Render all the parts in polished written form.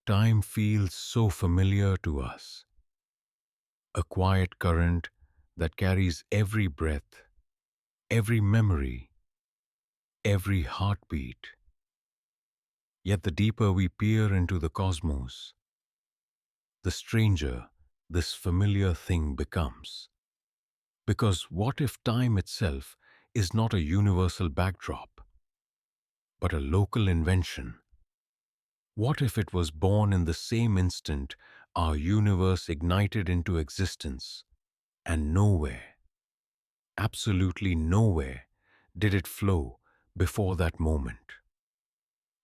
Time feels so familiar to us, a quiet current that carries every breath, every memory, every heartbeat. Yet the deeper we peer into the cosmos, the stranger this familiar thing becomes. Because what if time itself is not a universal backdrop, but a local invention? What if it was born in the same instant our universe ignited into existence, and nowhere, absolutely nowhere, did it flow before that moment?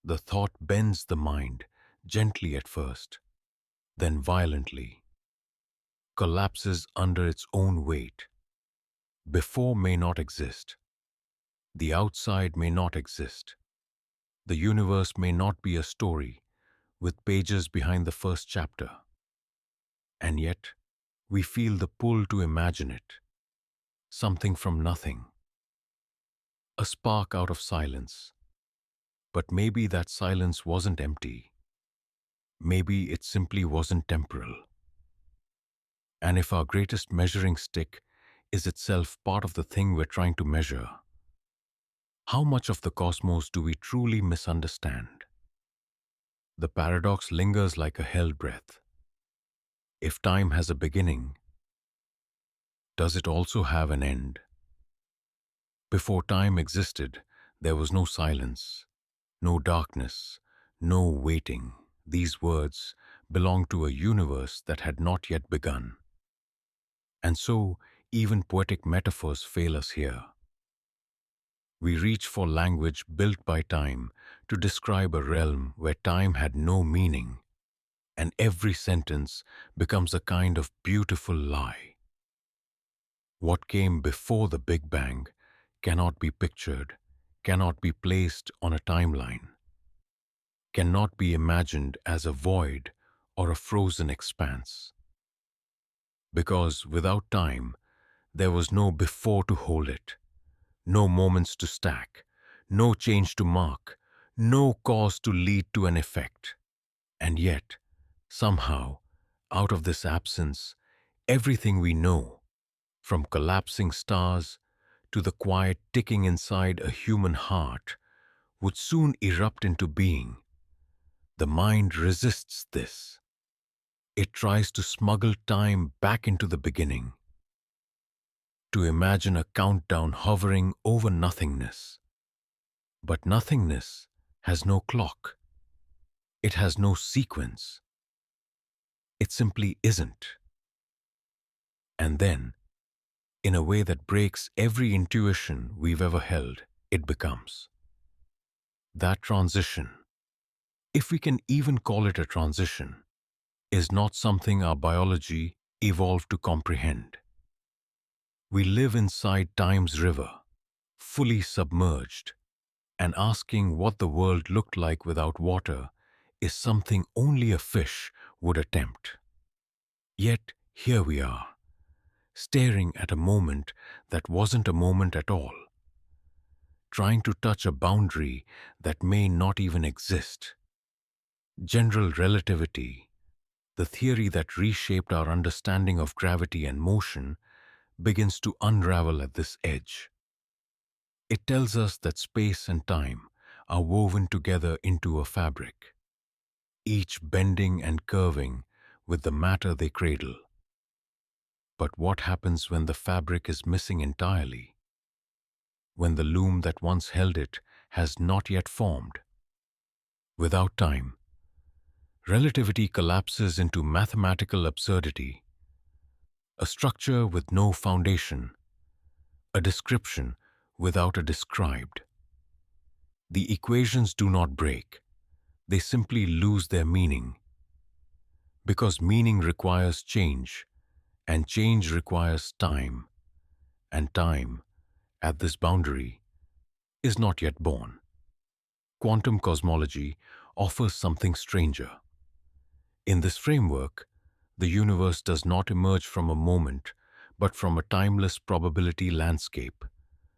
The thought bends the mind, gently at first, then violently, collapses under its own weight. Before may not exist. The outside may not exist. The universe may not be a story with pages behind the first chapter. And yet, we feel the pull to imagine it. Something from nothing. A spark out of silence. But maybe that silence wasn't empty. Maybe it simply wasn't temporal. And if our greatest measuring stick is itself part of the thing we're trying to measure, how much of the cosmos do we truly misunderstand? The paradox lingers like a held breath. If time has a beginning, does it also have an end? Before time existed, there was no silence, no darkness, no waiting. These words belong to a universe that had not yet begun. And so, even poetic metaphors fail us here. We reach for language built by time to describe a realm where time had no meaning, and every sentence becomes a kind of beautiful lie. What came before the Big Bang cannot be pictured, cannot be placed on a timeline, cannot be imagined as a void or a frozen expanse. Because without time, there was no before to hold it, no moments to stack, no change to mark, no cause to lead to an effect. And yet, somehow, out of this absence, everything we know, from collapsing stars to the quiet ticking inside a human heart, would soon erupt into being. The mind resists this. It tries to smuggle time back into the beginning, to imagine a countdown hovering over nothingness. But nothingness has no clock. It has no sequence. It simply isn't. And then, in a way that breaks every intuition we've ever held, it becomes. That transition, if we can even call it a transition, is not something our biology evolved to comprehend. We live inside time's river, fully submerged, and asking what the world looked like without water is something only a fish would attempt. Yet here we are, staring at a moment that wasn't a moment at all, trying to touch a boundary that may not even exist. General relativity, the theory that reshaped our understanding of gravity and motion, begins to unravel at this edge. It tells us that space and time are woven together into a fabric, each bending and curving with the matter they cradle. But what happens when the fabric is missing entirely? When the loom that once held it has not yet formed? Without time, relativity collapses into mathematical absurdity, a structure with no foundation, a description without a described. The equations do not break, they simply lose their meaning. Because meaning requires change, and change requires time, and time, at this boundary, is not yet born. Quantum cosmology offers something stranger. In this framework, the universe does not emerge from a moment, but from a timeless probability landscape.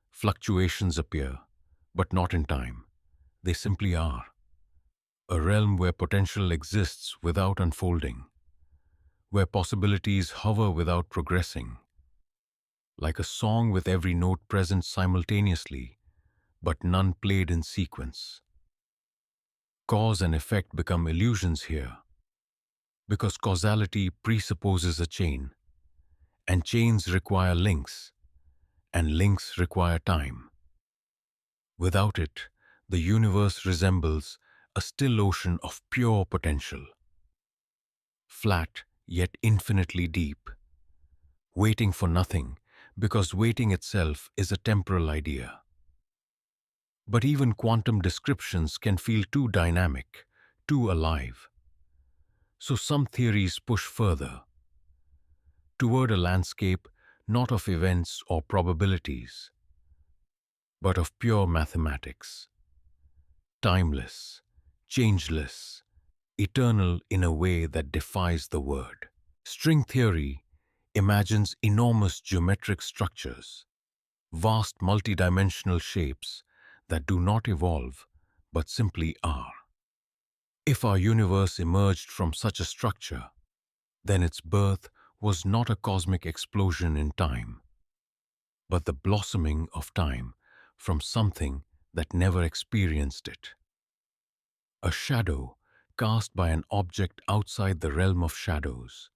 Fluctuations appear, but not in time. They simply are. a realm where potential exists without unfolding, where possibilities hover without progressing, like a song with every note present simultaneously, but none played in sequence. Cause and effect become illusions here, because causality presupposes a chain, and chains require links, and links require time. Without it, the universe resembles a still ocean of pure potential, flat yet infinitely deep, waiting for nothing because waiting itself is a temporal idea. But even quantum descriptions can feel too dynamic, too alive. So some theories push further, toward a landscape not of events or probabilities, but of pure mathematics, timeless, changeless, eternal in a way that defies the word. String theory imagines enormous geometric structures, vast multidimensional shapes that do not evolve but simply are. If our universe emerged from such a structure, then its birth was not a cosmic explosion in time, but the blossoming of time from something that never experienced it. A shadow cast by an object outside the realm of shadows.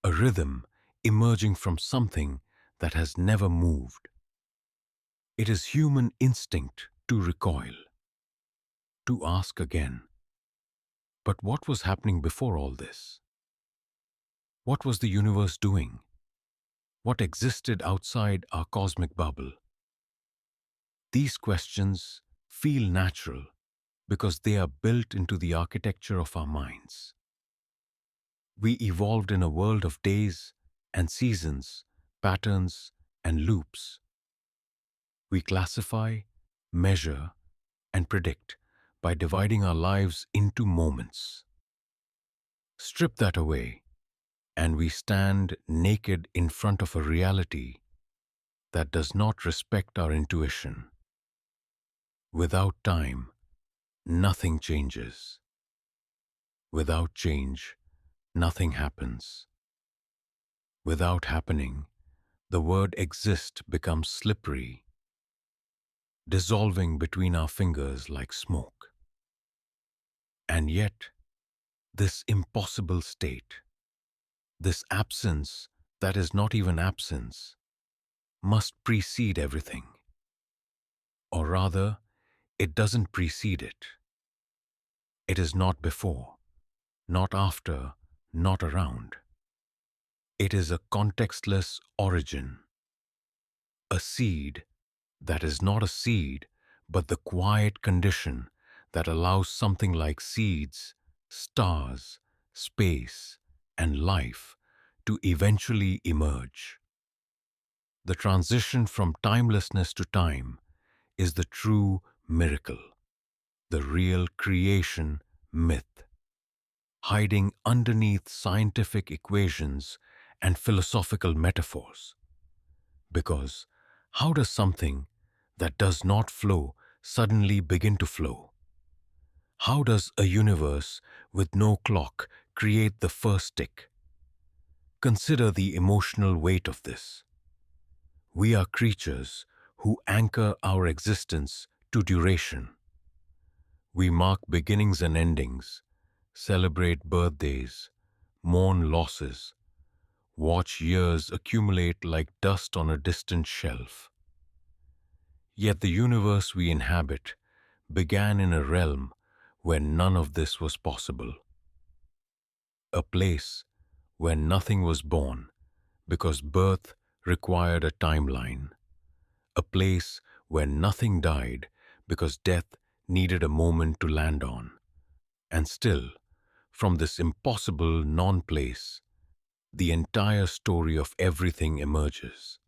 A rhythm emerging from something that has never moved. It is human instinct to recoil, to ask again, but what was happening before all this? What was the universe doing? What existed outside our cosmic bubble? These questions feel natural because they are built into the architecture of our minds. We evolved in a world of days and seasons, patterns and loops. We classify, measure, and predict by dividing our lives into moments. Strip that away, and we stand naked in front of a reality that does not respect our intuition. Without time, nothing changes. Without change, nothing happens. Without happening, the word exist becomes slippery, dissolving between our fingers like smoke. And yet, this impossible state, this absence that is not even absence, must precede everything. Or rather, it doesn't precede it. It is not before, not after, not around. It is a contextless origin, a seed that is not a seed, but the quiet condition that allows something like seeds, stars, space, and life to eventually emerge. The transition from timelessness to time is the true miracle, the real creation myth, hiding underneath scientific equations and philosophical metaphors. Because how does something that does not flow suddenly begin to flow? How does a universe with no clock create the first tick? Consider the emotional weight of this. We are creatures who anchor our existence to duration. We mark beginnings and endings, celebrate birthdays, mourn losses, watch years accumulate like dust on a distant shelf. Yet the universe we inhabit began in a realm where none of this was possible. A place where nothing was born because birth required a timeline. A place where nothing died because death needed a moment to land on. And still, from this impossible non-place, the entire story of everything emerges.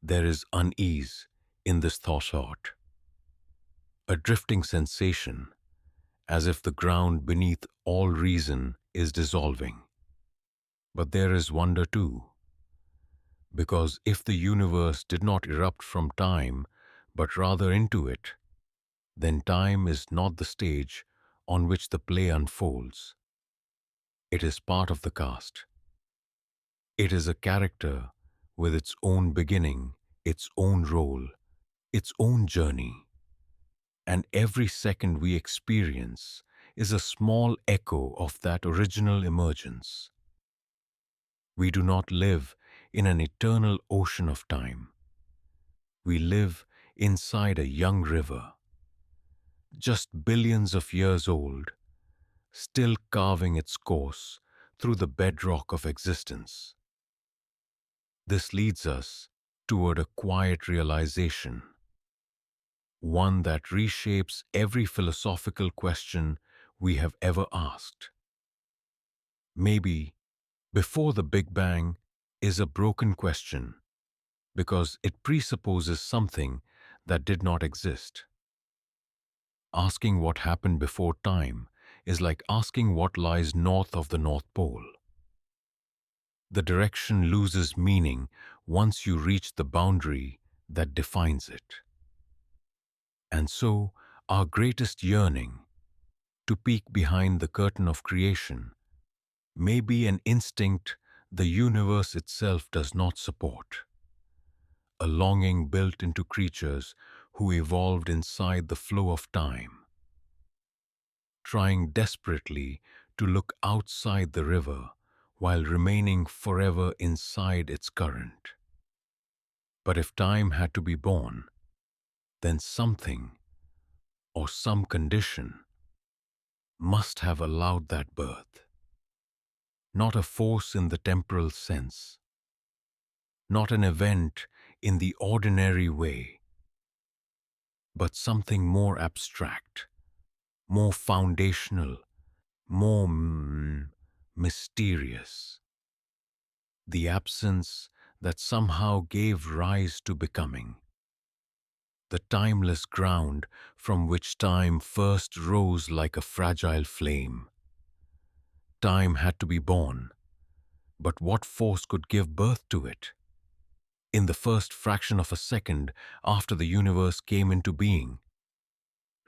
There is unease in this thought, a drifting sensation, as if the ground beneath all reason is dissolving. But there is wonder too, because if the universe did not erupt from time, but rather into it, then time is not the stage on which the play unfolds. It is part of the cast. It is a character with its own beginning, its own role, its own journey. And every second we experience is a small echo of that original emergence. We do not live in an eternal ocean of time. We live inside a young river, just billions of years old, still carving its course through the bedrock of existence. This leads us toward a quiet realization, one that reshapes every philosophical question we have ever asked. Maybe before the Big Bang is a broken question because it presupposes something that did not exist. Asking what happened before time is like asking what lies north of the North Pole. The direction loses meaning once you reach the boundary that defines it. And so, our greatest yearning, to peek behind the curtain of creation, may be an instinct the universe itself does not support, a longing built into creatures who evolved inside the flow of time, trying desperately to look outside the river while remaining forever inside its current. But if time had to be born, then something or some condition must have allowed that birth. Not a force in the temporal sense, not an event in the ordinary way, but something more abstract, more foundational, more mysterious. The absence that somehow gave rise to becoming. The timeless ground from which time first rose like a fragile flame. Time had to be born, but what force could give birth to it? In the first fraction of a second after the universe came into being,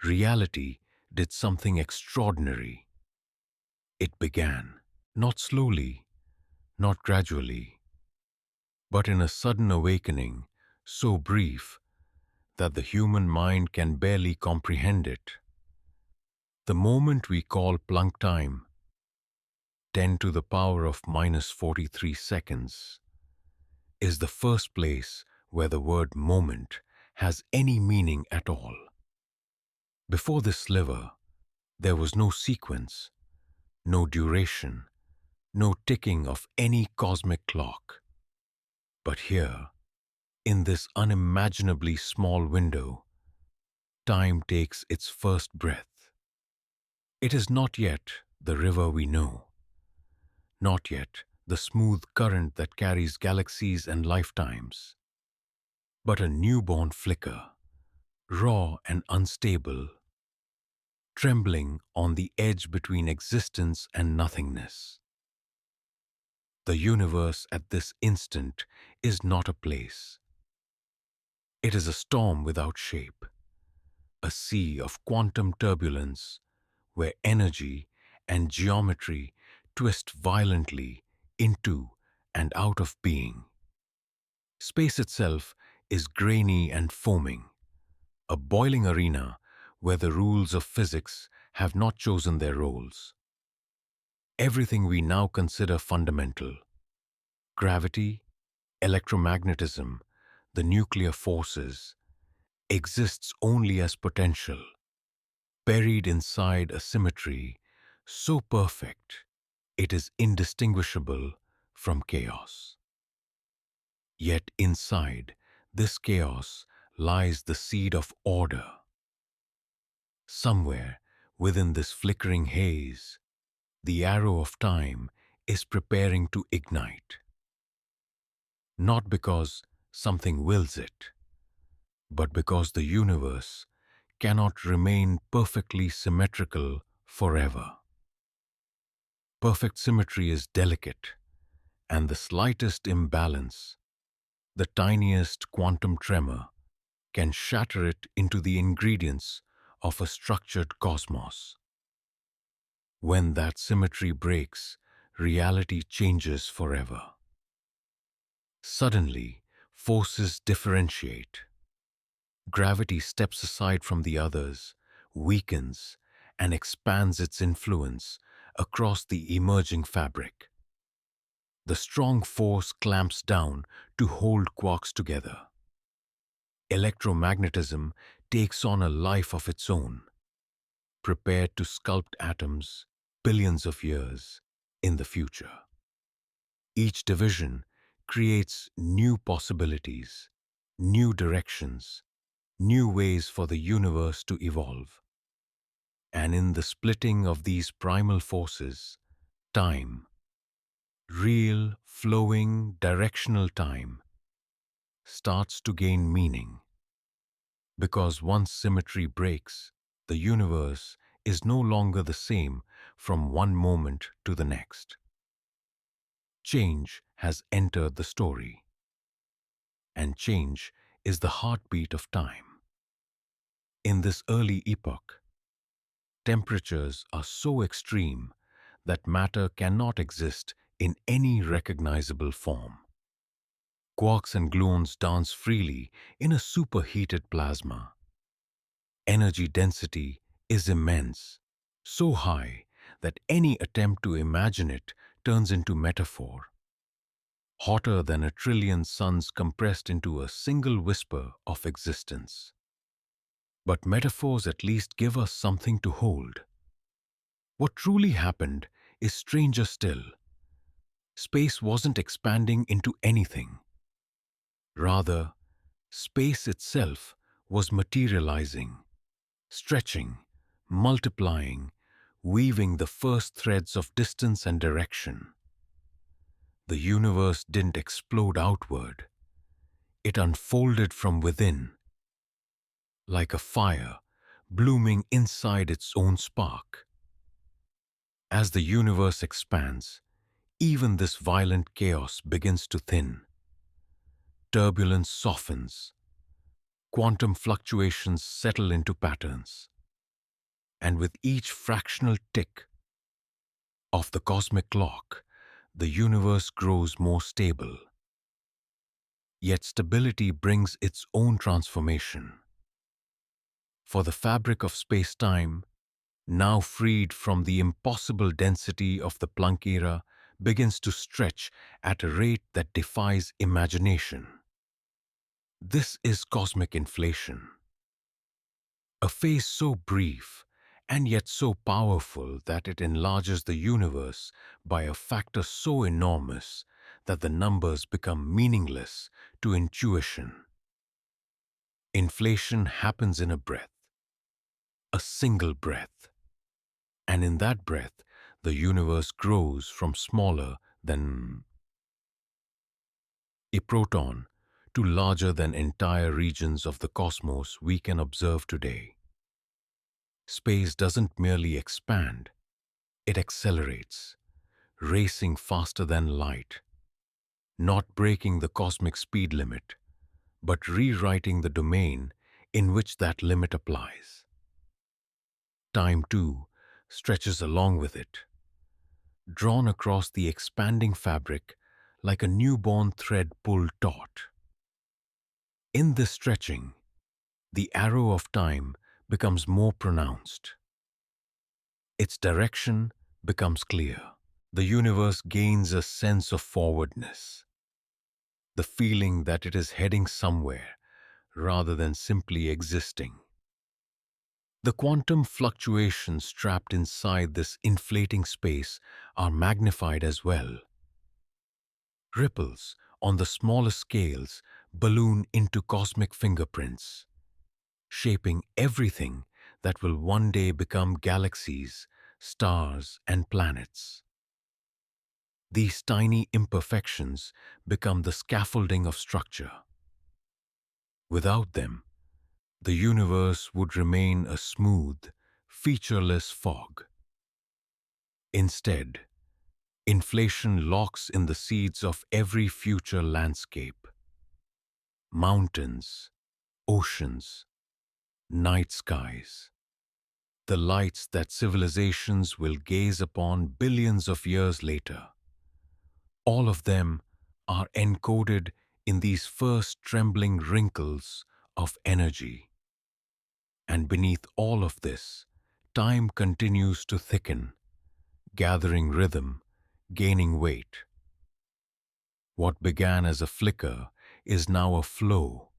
reality did something extraordinary. It began, not slowly, not gradually, but in a sudden awakening, so brief that the human mind can barely comprehend it. The moment we call Planck time, 10 to the power of minus 43 seconds, is the first place where the word moment has any meaning at all. Before this sliver, there was no sequence, no duration, no ticking of any cosmic clock. But here, in this unimaginably small window, time takes its first breath. It is not yet the river we know, not yet the smooth current that carries galaxies and lifetimes, but a newborn flicker, raw and unstable, trembling on the edge between existence and nothingness. The universe at this instant is not a place. It is a storm without shape, a sea of quantum turbulence where energy and geometry twist violently into and out of being. Space itself is grainy and foaming, a boiling arena where the rules of physics have not chosen their roles. Everything we now consider fundamental, gravity, electromagnetism, the nuclear forces, exists only as potential, buried inside a symmetry so perfect it is indistinguishable from chaos. Yet inside this chaos lies the seed of order. Somewhere within this flickering haze, the arrow of time is preparing to ignite. Not because something wills it, but because the universe cannot remain perfectly symmetrical forever. Perfect symmetry is delicate, and the slightest imbalance, the tiniest quantum tremor, can shatter it into the ingredients of a structured cosmos. When that symmetry breaks, reality changes forever. Suddenly, forces differentiate. Gravity steps aside from the others, weakens, and expands its influence across the emerging fabric. The strong force clamps down to hold quarks together. Electromagnetism takes on a life of its own, prepared to sculpt atoms billions of years in the future. Each division creates new possibilities, new directions, new ways for the universe to evolve. And in the splitting of these primal forces, time, real, flowing, directional time, starts to gain meaning. Because once symmetry breaks, the universe is no longer the same from one moment to the next. Change has entered the story, and change is the heartbeat of time. In this early epoch, temperatures are so extreme that matter cannot exist in any recognizable form. Quarks and gluons dance freely in a superheated plasma. Energy density is immense, so high that any attempt to imagine it turns into metaphor. Hotter than a trillion suns compressed into a single whisper of existence. But metaphors at least give us something to hold. What truly happened is stranger still. Space wasn't expanding into anything. Rather, space itself was materializing, stretching, multiplying, weaving the first threads of distance and direction. The universe didn't explode outward. It unfolded from within, like a fire blooming inside its own spark. As the universe expands, even this violent chaos begins to thin. Turbulence softens, quantum fluctuations settle into patterns, and with each fractional tick of the cosmic clock, the universe grows more stable. Yet stability brings its own transformation. For the fabric of space-time, now freed from the impossible density of the Planck era, begins to stretch at a rate that defies imagination. This is cosmic inflation, a phase so brief and yet so powerful that it enlarges the universe by a factor so enormous that the numbers become meaningless to intuition. Inflation happens in a breath, a single breath. And in that breath, the universe grows from smaller than a proton to larger than entire regions of the cosmos we can observe today. Space doesn't merely expand, it accelerates, racing faster than light, not breaking the cosmic speed limit, but rewriting the domain in which that limit applies. Time, too, stretches along with it, drawn across the expanding fabric like a newborn thread pulled taut. In this stretching, the arrow of time becomes more pronounced. Its direction becomes clear. The universe gains a sense of forwardness, the feeling that it is heading somewhere rather than simply existing. The quantum fluctuations trapped inside this inflating space are magnified as well. Ripples on the smallest scales balloon into cosmic fingerprints, shaping everything that will one day become galaxies, stars, and planets. These tiny imperfections become the scaffolding of structure. Without them, the universe would remain a smooth, featureless fog. Instead, inflation locks in the seeds of every future landscape. Mountains, oceans, night skies. the lights that civilizations will gaze upon billions of years later. All of them are encoded in these first trembling wrinkles of energy. And beneath all of this, time continues to thicken, gathering rhythm, gaining weight. What began as a flicker is now a flow.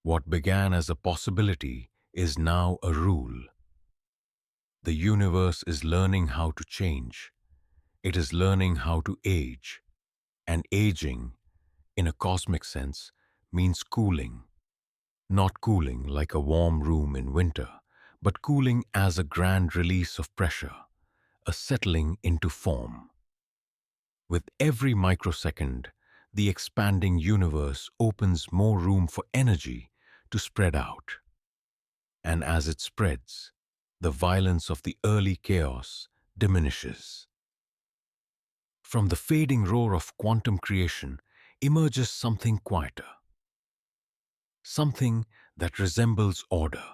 What began as a possibility is now a rule. The universe is learning how to change. It is learning how to age. And aging, in a cosmic sense, means cooling. Not cooling like a warm room in winter, but cooling as a grand release of pressure, a settling into form. With every microsecond, the expanding universe opens more room for energy to spread out. And as it spreads, the violence of the early chaos diminishes. From the fading roar of quantum creation emerges something quieter, something that resembles order.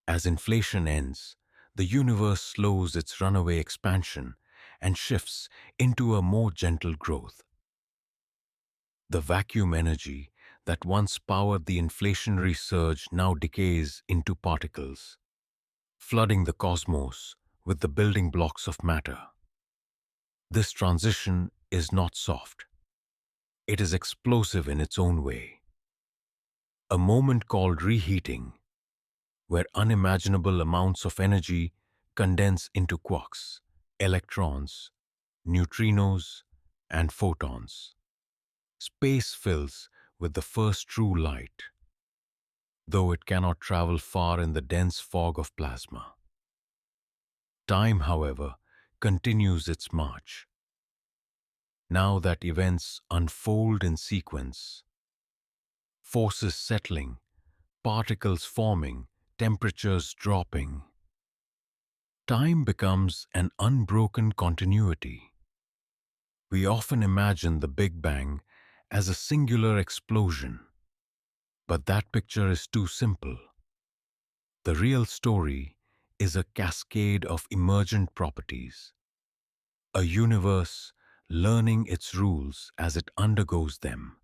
As inflation ends, the universe slows its runaway expansion and shifts into a more gentle growth. The vacuum energy that once powered the inflationary surge now decays into particles, flooding the cosmos with the building blocks of matter. This transition is not soft. It is explosive in its own way. A moment called reheating, where unimaginable amounts of energy condense into quarks, electrons, neutrinos, and photons. Space fills with the first true light, though it cannot travel far in the dense fog of plasma. Time, however, continues its march. Now that events unfold in sequence, forces settling, particles forming, temperatures dropping, time becomes an unbroken continuity. We often imagine the Big Bang as a singular explosion, but that picture is too simple. The real story is a cascade of emergent properties, a universe learning its rules as it undergoes them,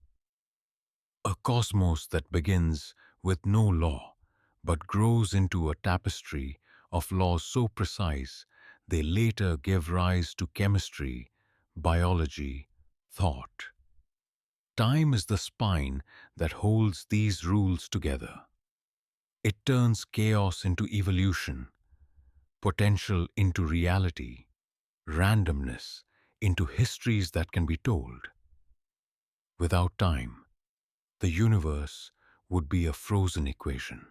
a cosmos that begins with no law but grows into a tapestry of laws so precise they later give rise to chemistry, biology, thought. Time is the spine that holds these rules together. It turns chaos into evolution, potential into reality, randomness into histories that can be told. Without time, the universe would be a frozen equation.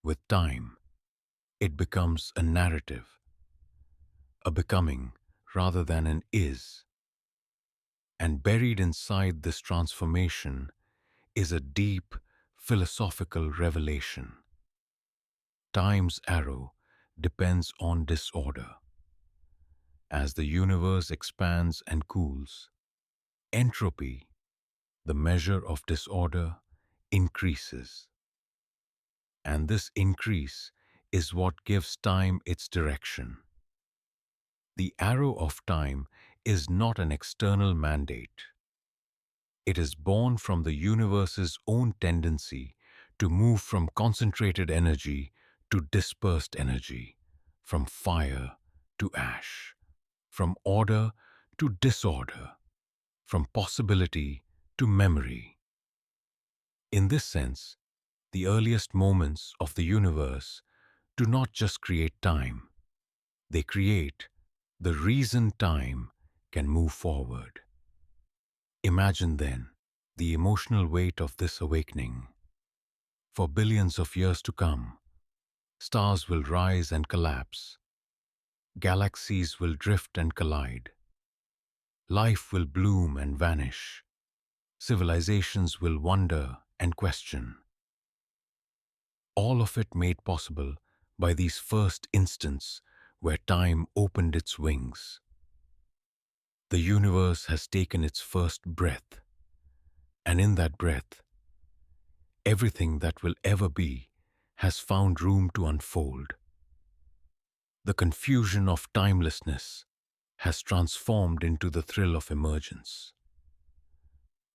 With time, it becomes a narrative, a becoming rather than an is. And buried inside this transformation is a deep philosophical revelation. Time's arrow depends on disorder. As the universe expands and cools, entropy, the measure of disorder, increases. And this increase is what gives time its direction. The arrow of time is not an external mandate. It is born from the universe's own tendency to move from concentrated energy to dispersed energy, from fire to ash, from order to disorder, from possibility to memory. In this sense, the earliest moments of the universe do not just create time, they create the reason time can move forward. Imagine then the emotional weight of this awakening. For billions of years to come, stars will rise and collapse, galaxies will drift and collide, life will bloom and vanish, civilizations will wonder and question. All of it made possible by these first instants where time opened its wings. The universe has taken its first breath, and in that breath, everything that will ever be has found room to unfold. The confusion of timelessness has transformed into the thrill of emergence.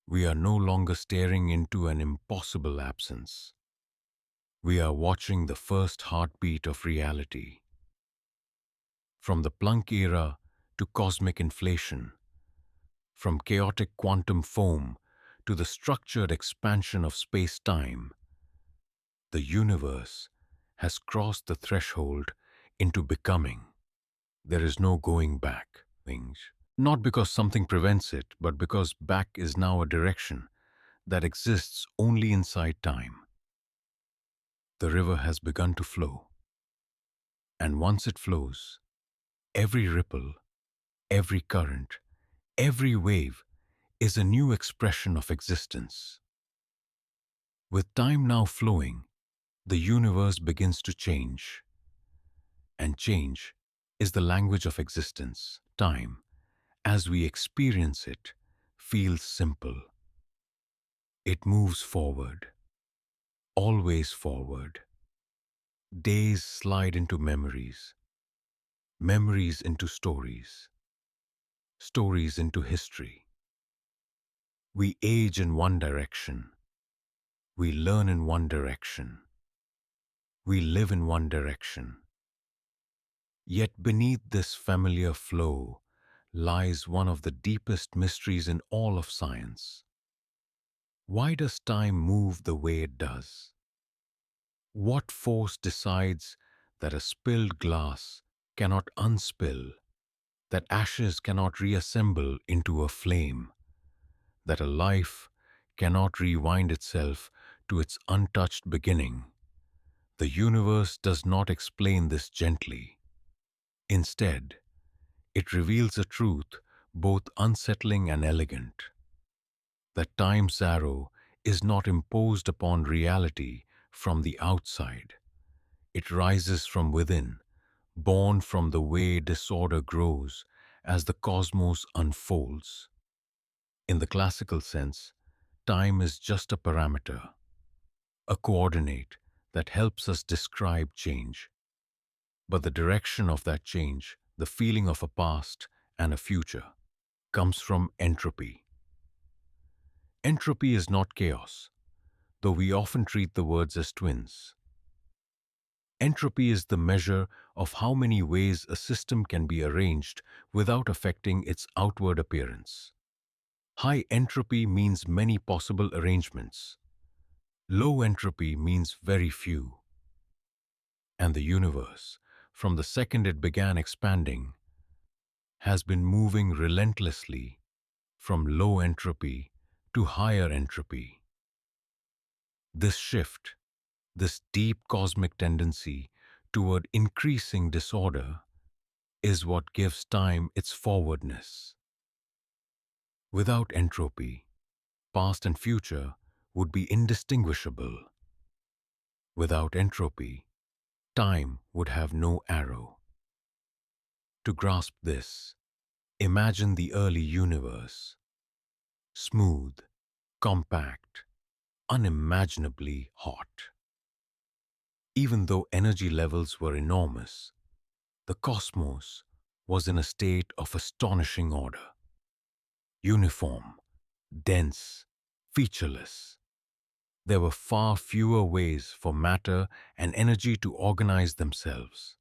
We are no longer staring into an impossible absence. We are watching the first heartbeat of reality. From the Planck era to cosmic inflation, from chaotic quantum foam to the structured expansion of space-time, the universe has crossed the threshold into becoming. There is no going back. Not because something prevents it, but because back is now a direction that exists only inside time. The river has begun to flow, and once it flows, every ripple, every current, every wave is a new expression of existence. With time now flowing, the universe begins to change, and change is the language of existence. Time, as we experience it, feels simple. It moves forward, always forward. Days slide into memories, memories into stories, stories into history. We age in one direction, we learn in one direction, we live in one direction. Yet beneath this familiar flow lies one of the deepest mysteries in all of science. Why does time move the way it does? What force decides that a spilled glass cannot unspill, that ashes cannot reassemble into a flame, that a life cannot rewind itself to its untouched beginning? The universe does not explain this gently. Instead, it reveals a truth both unsettling and elegant: that time's arrow is not imposed upon reality from the outside. It rises from within, born from the way disorder grows as the cosmos unfolds. In the classical sense, time is just a parameter, a coordinate that helps us describe change. But the direction of that change, the feeling of a past and a future, comes from entropy. Entropy is not chaos, though we often treat the words as twins. Entropy is the measure of how many ways a system can be arranged without affecting its outward appearance. High entropy means many possible arrangements. Low entropy means very few. And the universe, from the second it began expanding, has been moving relentlessly from low entropy to higher entropy. This shift, this deep cosmic tendency toward increasing disorder, is what gives time its forwardness. Without entropy, past and future would be indistinguishable. Without entropy, time would have no arrow. To grasp this, imagine the early universe: smooth, compact, unimaginably hot. Even though energy levels were enormous, the cosmos was in a state of astonishing order. Uniform, dense, featureless. There were far fewer ways for matter and energy to organize themselves.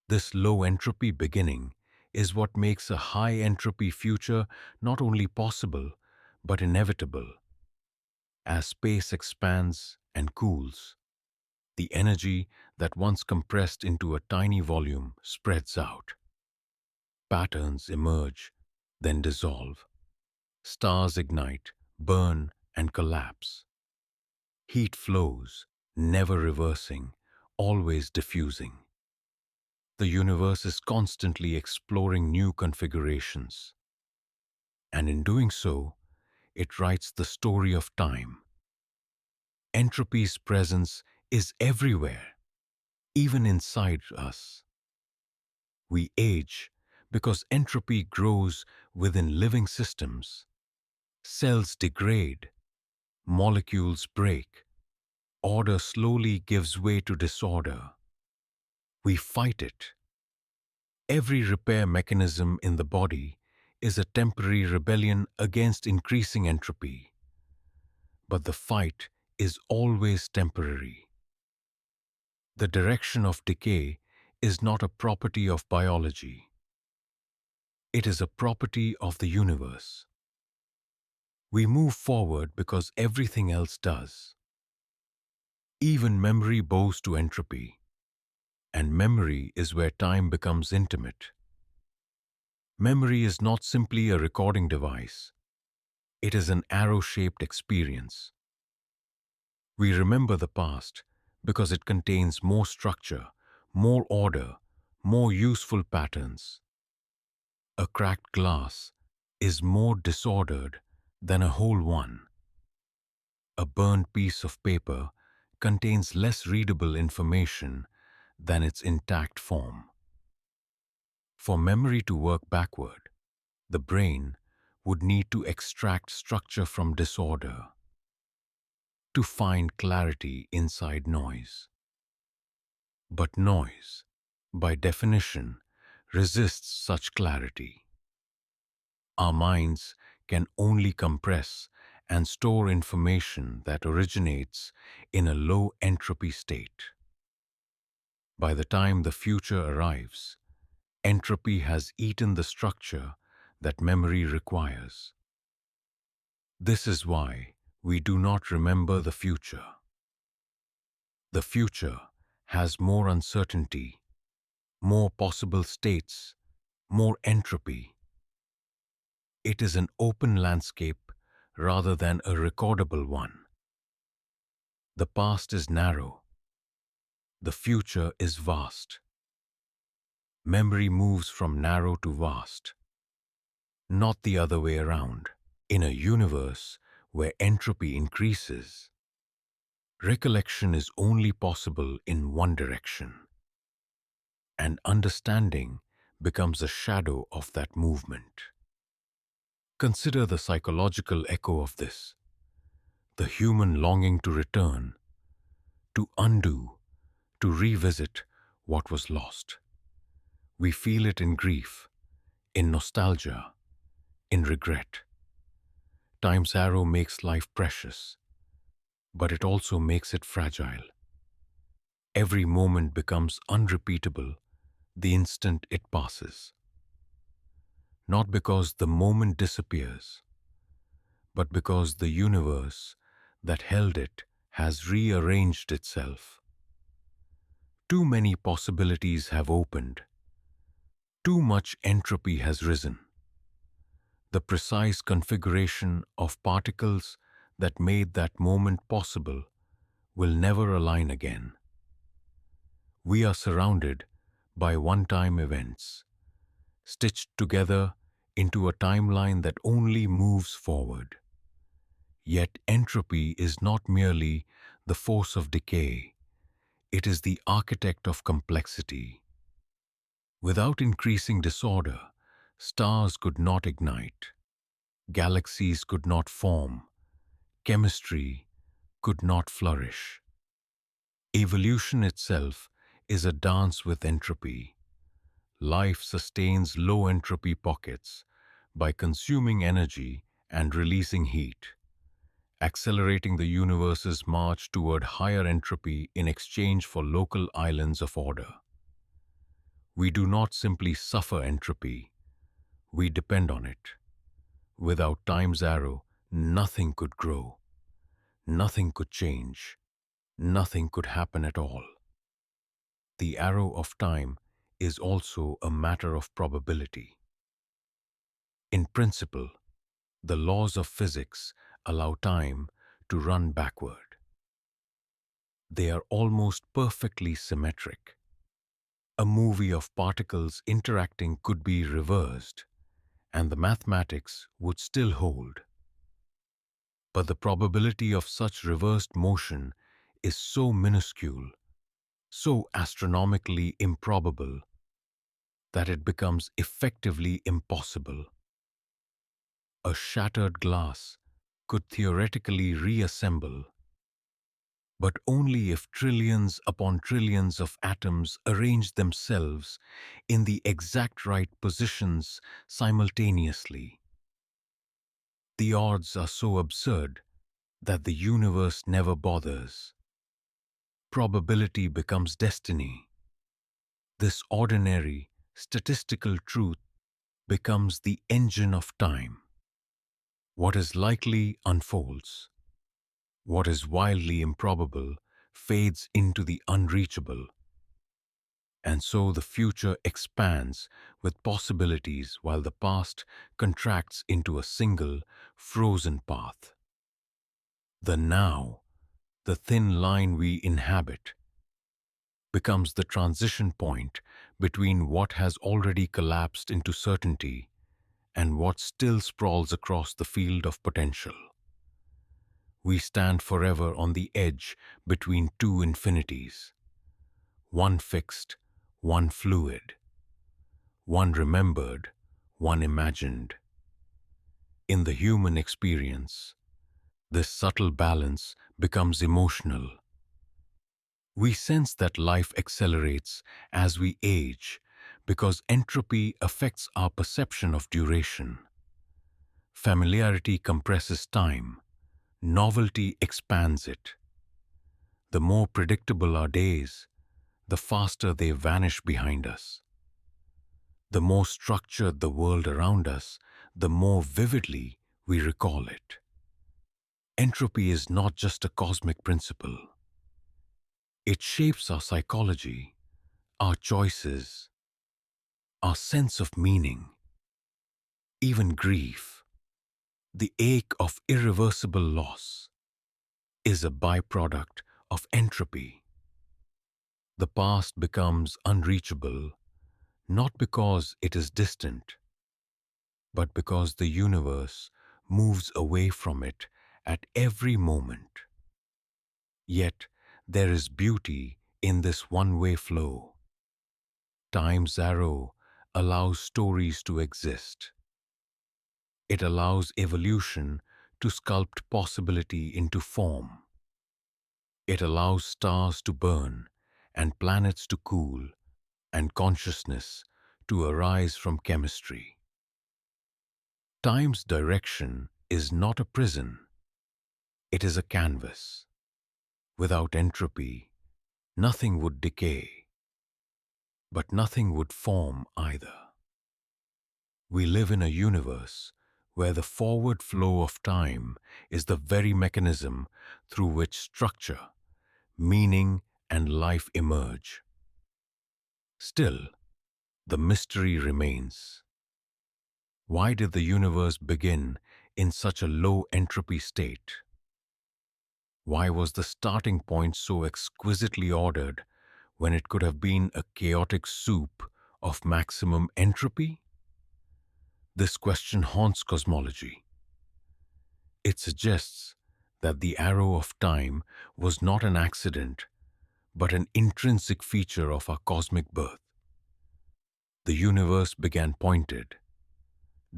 This low entropy beginning is what makes a high entropy future not only possible, but inevitable. As space expands and cools, the energy that once compressed into a tiny volume spreads out. Patterns emerge, then dissolve. Stars ignite, burn, and collapse. Heat flows, never reversing, always diffusing. The universe is constantly exploring new configurations. And in doing so, it writes the story of time. Entropy's presence is everywhere, even inside us. We age because entropy grows within living systems. Cells degrade, molecules break, order slowly gives way to disorder. We fight it. Every repair mechanism in the body is a temporary rebellion against increasing entropy. But the fight is always temporary. The direction of decay is not a property of biology. It is a property of the universe. We move forward because everything else does. Even memory bows to entropy, and memory is where time becomes intimate. Memory is not simply a recording device. It is an arrow-shaped experience. We remember the past because it contains more structure, more order, more useful patterns. A cracked glass is more disordered than a whole one. A burned piece of paper contains less readable information than its intact form. For memory to work backward, the brain would need to extract structure from disorder, to find clarity inside noise. But noise, by definition, resists such clarity. Our minds can only compress and store information that originates in a low entropy state. By the time the future arrives, entropy has eaten the structure that memory requires. This is why we do not remember the future. The future has more uncertainty, more possible states, more entropy. It is an open landscape rather than a recordable one. The past is narrow. The future is vast. Memory moves from narrow to vast, not the other way around. In a universe where entropy increases, recollection is only possible in one direction, and understanding becomes a shadow of that movement. Consider the psychological echo of this, the human longing to return, to undo, to revisit what was lost. We feel it in grief, in nostalgia, in regret. Time's arrow makes life precious, but it also makes it fragile. Every moment becomes unrepeatable the instant it passes. Not because the moment disappears, but because the universe that held it has rearranged itself. Too many possibilities have opened. Too much entropy has risen. The precise configuration of particles that made that moment possible will never align again. We are surrounded by one-time events, stitched together into a timeline that only moves forward. Yet entropy is not merely the force of decay, it is the architect of complexity. Without increasing disorder, stars could not ignite, galaxies could not form, chemistry could not flourish. Evolution itself is a dance with entropy. Life sustains low entropy pockets by consuming energy and releasing heat, accelerating the universe's march toward higher entropy in exchange for local islands of order. We do not simply suffer entropy, we depend on it. Without time's arrow, nothing could grow, nothing could change, nothing could happen at all. The arrow of time is also a matter of probability. In principle, the laws of physics allow time to run backward. They are almost perfectly symmetric. A movie of particles interacting could be reversed, and the mathematics would still hold. But the probability of such reversed motion is so minuscule, so astronomically improbable, that it becomes effectively impossible. A shattered glass could theoretically reassemble, but only if trillions upon trillions of atoms arrange themselves in the exact right positions simultaneously. The odds are so absurd that the universe never bothers. Probability becomes destiny. This ordinary, statistical truth becomes the engine of time. What is likely unfolds. What is wildly improbable fades into the unreachable. And so the future expands with possibilities while the past contracts into a single, frozen path. The now, the thin line we inhabit, becomes the transition point between what has already collapsed into certainty and what still sprawls across the field of potential. We stand forever on the edge between two infinities, one fixed, one fluid, one remembered, one imagined. In the human experience, this subtle balance becomes emotional. We sense that life accelerates as we age because entropy affects our perception of duration. Familiarity compresses time, novelty expands it. The more predictable our days, the faster they vanish behind us. The more structured the world around us, the more vividly we recall it. Entropy is not just a cosmic principle. It shapes our psychology, our choices, our sense of meaning, even grief. The ache of irreversible loss is a byproduct of entropy. The past becomes unreachable, not because it is distant, but because the universe moves away from it at every moment. Yet there is beauty in this one-way flow. Time's arrow allows stories to exist. It allows evolution to sculpt possibility into form. It allows stars to burn and planets to cool and consciousness to arise from chemistry. Time's direction is not a prison. It is a canvas. Without entropy, nothing would decay, but nothing would form either. We live in a universe where the forward flow of time is the very mechanism through which structure, meaning, and life emerge. Still, the mystery remains. Why did the universe begin in such a low entropy state? Why was the starting point so exquisitely ordered when it could have been a chaotic soup of maximum entropy? This question haunts cosmology. It suggests that the arrow of time was not an accident, but an intrinsic feature of our cosmic birth. The universe began pointed,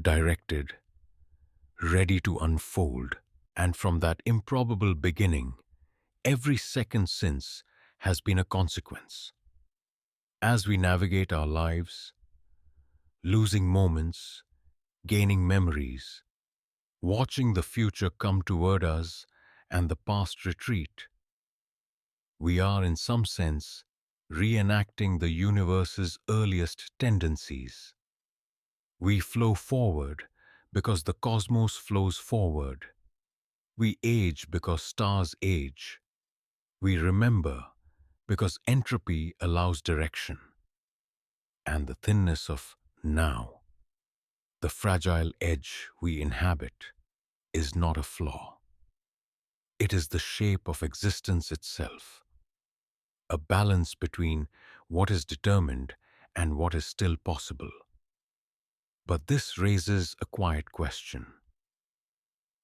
directed, ready to unfold, and from that improbable beginning, every second since has been a consequence. As we navigate our lives, losing moments, gaining memories, watching the future come toward us and the past retreat, we are in some sense reenacting the universe's earliest tendencies. We flow forward because the cosmos flows forward. We age because stars age. We remember because entropy allows direction. And the thinness of now, the fragile edge we inhabit, is not a flaw. It is the shape of existence itself, a balance between what is determined and what is still possible. But this raises a quiet question,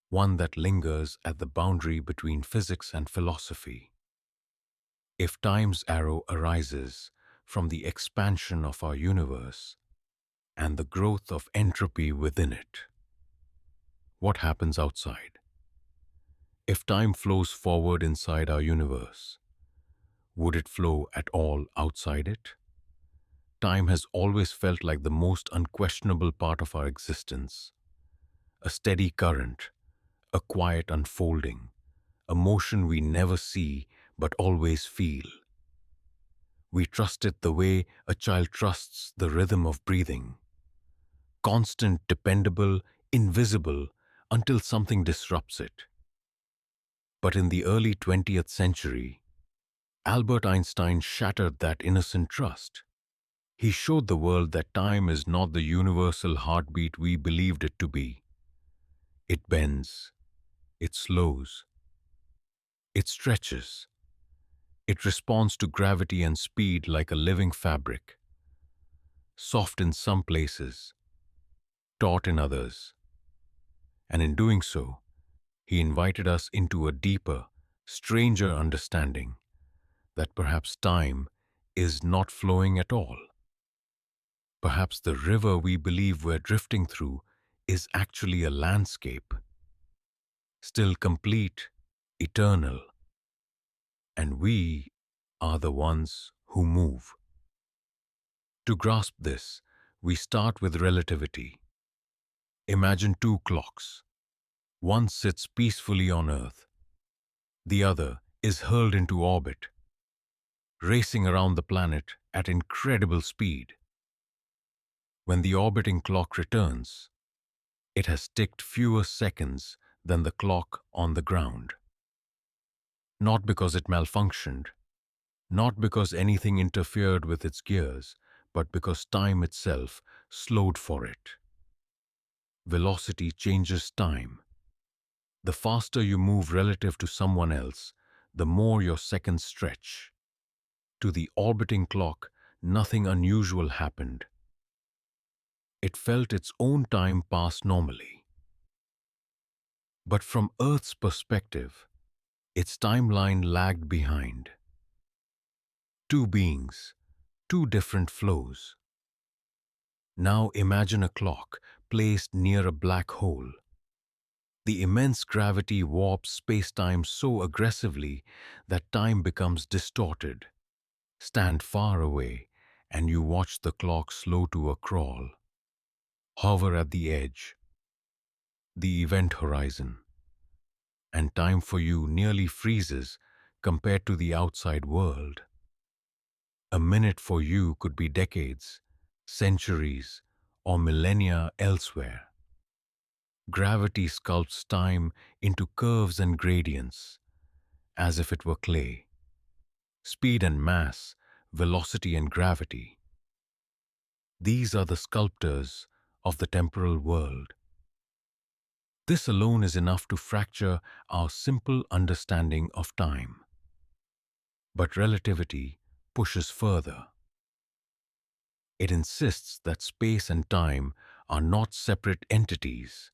one that lingers at the boundary between physics and philosophy. If time's arrow arises from the expansion of our universe and the growth of entropy within it, what happens outside? If time flows forward inside our universe, would it flow at all outside it? Time has always felt like the most unquestionable part of our existence, a steady current, a quiet unfolding, a motion we never see but always feel. We trust it the way a child trusts the rhythm of breathing, constant, dependable, invisible, until something disrupts it. But in the early 20th century, Albert Einstein shattered that innocent trust. He showed the world that time is not the universal heartbeat we believed it to be. It bends, it slows, it stretches, it responds to gravity and speed like a living fabric, soft in some places, taut in others. And in doing so, he invited us into a deeper, stranger understanding that perhaps time is not flowing at all. Perhaps the river we believe we're drifting through is actually a landscape, still complete, eternal, and we are the ones who move. To grasp this, we start with relativity. Imagine two clocks. One sits peacefully on Earth, the other is hurled into orbit, racing around the planet at incredible speed. When the orbiting clock returns, it has ticked fewer seconds than the clock on the ground. Not because it malfunctioned, not because anything interfered with its gears, but because time itself slowed for it. Velocity changes time. The faster you move relative to someone else, the more your seconds stretch. To the orbiting clock, nothing unusual happened. It felt its own time pass normally. But from Earth's perspective, its timeline lagged behind. Two beings, two different flows. Now imagine a clock placed near a black hole. The immense gravity warps space-time so aggressively that time becomes distorted. Stand far away, and you watch the clock slow to a crawl. Hover at the edge, the event horizon, and time for you nearly freezes compared to the outside world. A minute for you could be decades, centuries, or millennia elsewhere. Gravity sculpts time into curves and gradients, as if it were clay. Speed and mass, velocity and gravity. These are the sculptors of the temporal world. This alone is enough to fracture our simple understanding of time. But relativity pushes further. It insists that space and time are not separate entities.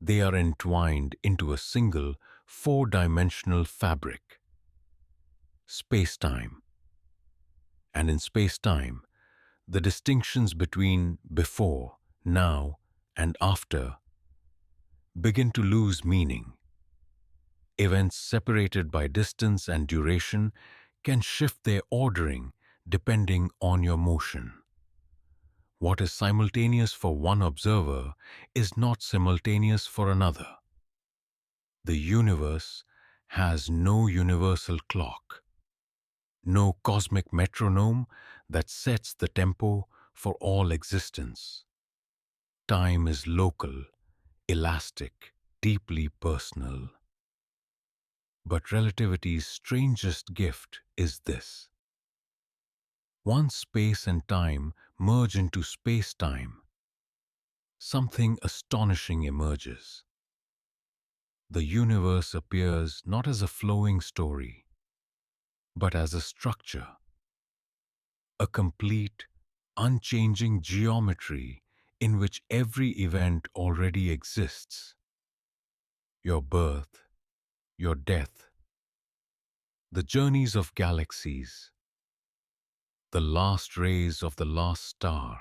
They are entwined into a single, four-dimensional fabric. Space-time. And in space-time, the distinctions between before, now, and after begin to lose meaning. Events separated by distance and duration can shift their ordering depending on your motion. What is simultaneous for one observer is not simultaneous for another. The universe has no universal clock, no cosmic metronome that sets the tempo for all existence. Time is local, elastic, deeply personal. But relativity's strangest gift is this. Once space and time merge into space-time, something astonishing emerges. The universe appears not as a flowing story, but as a structure, a complete, unchanging geometry in which every event already exists. Your birth, your death, the journeys of galaxies, the last rays of the last star.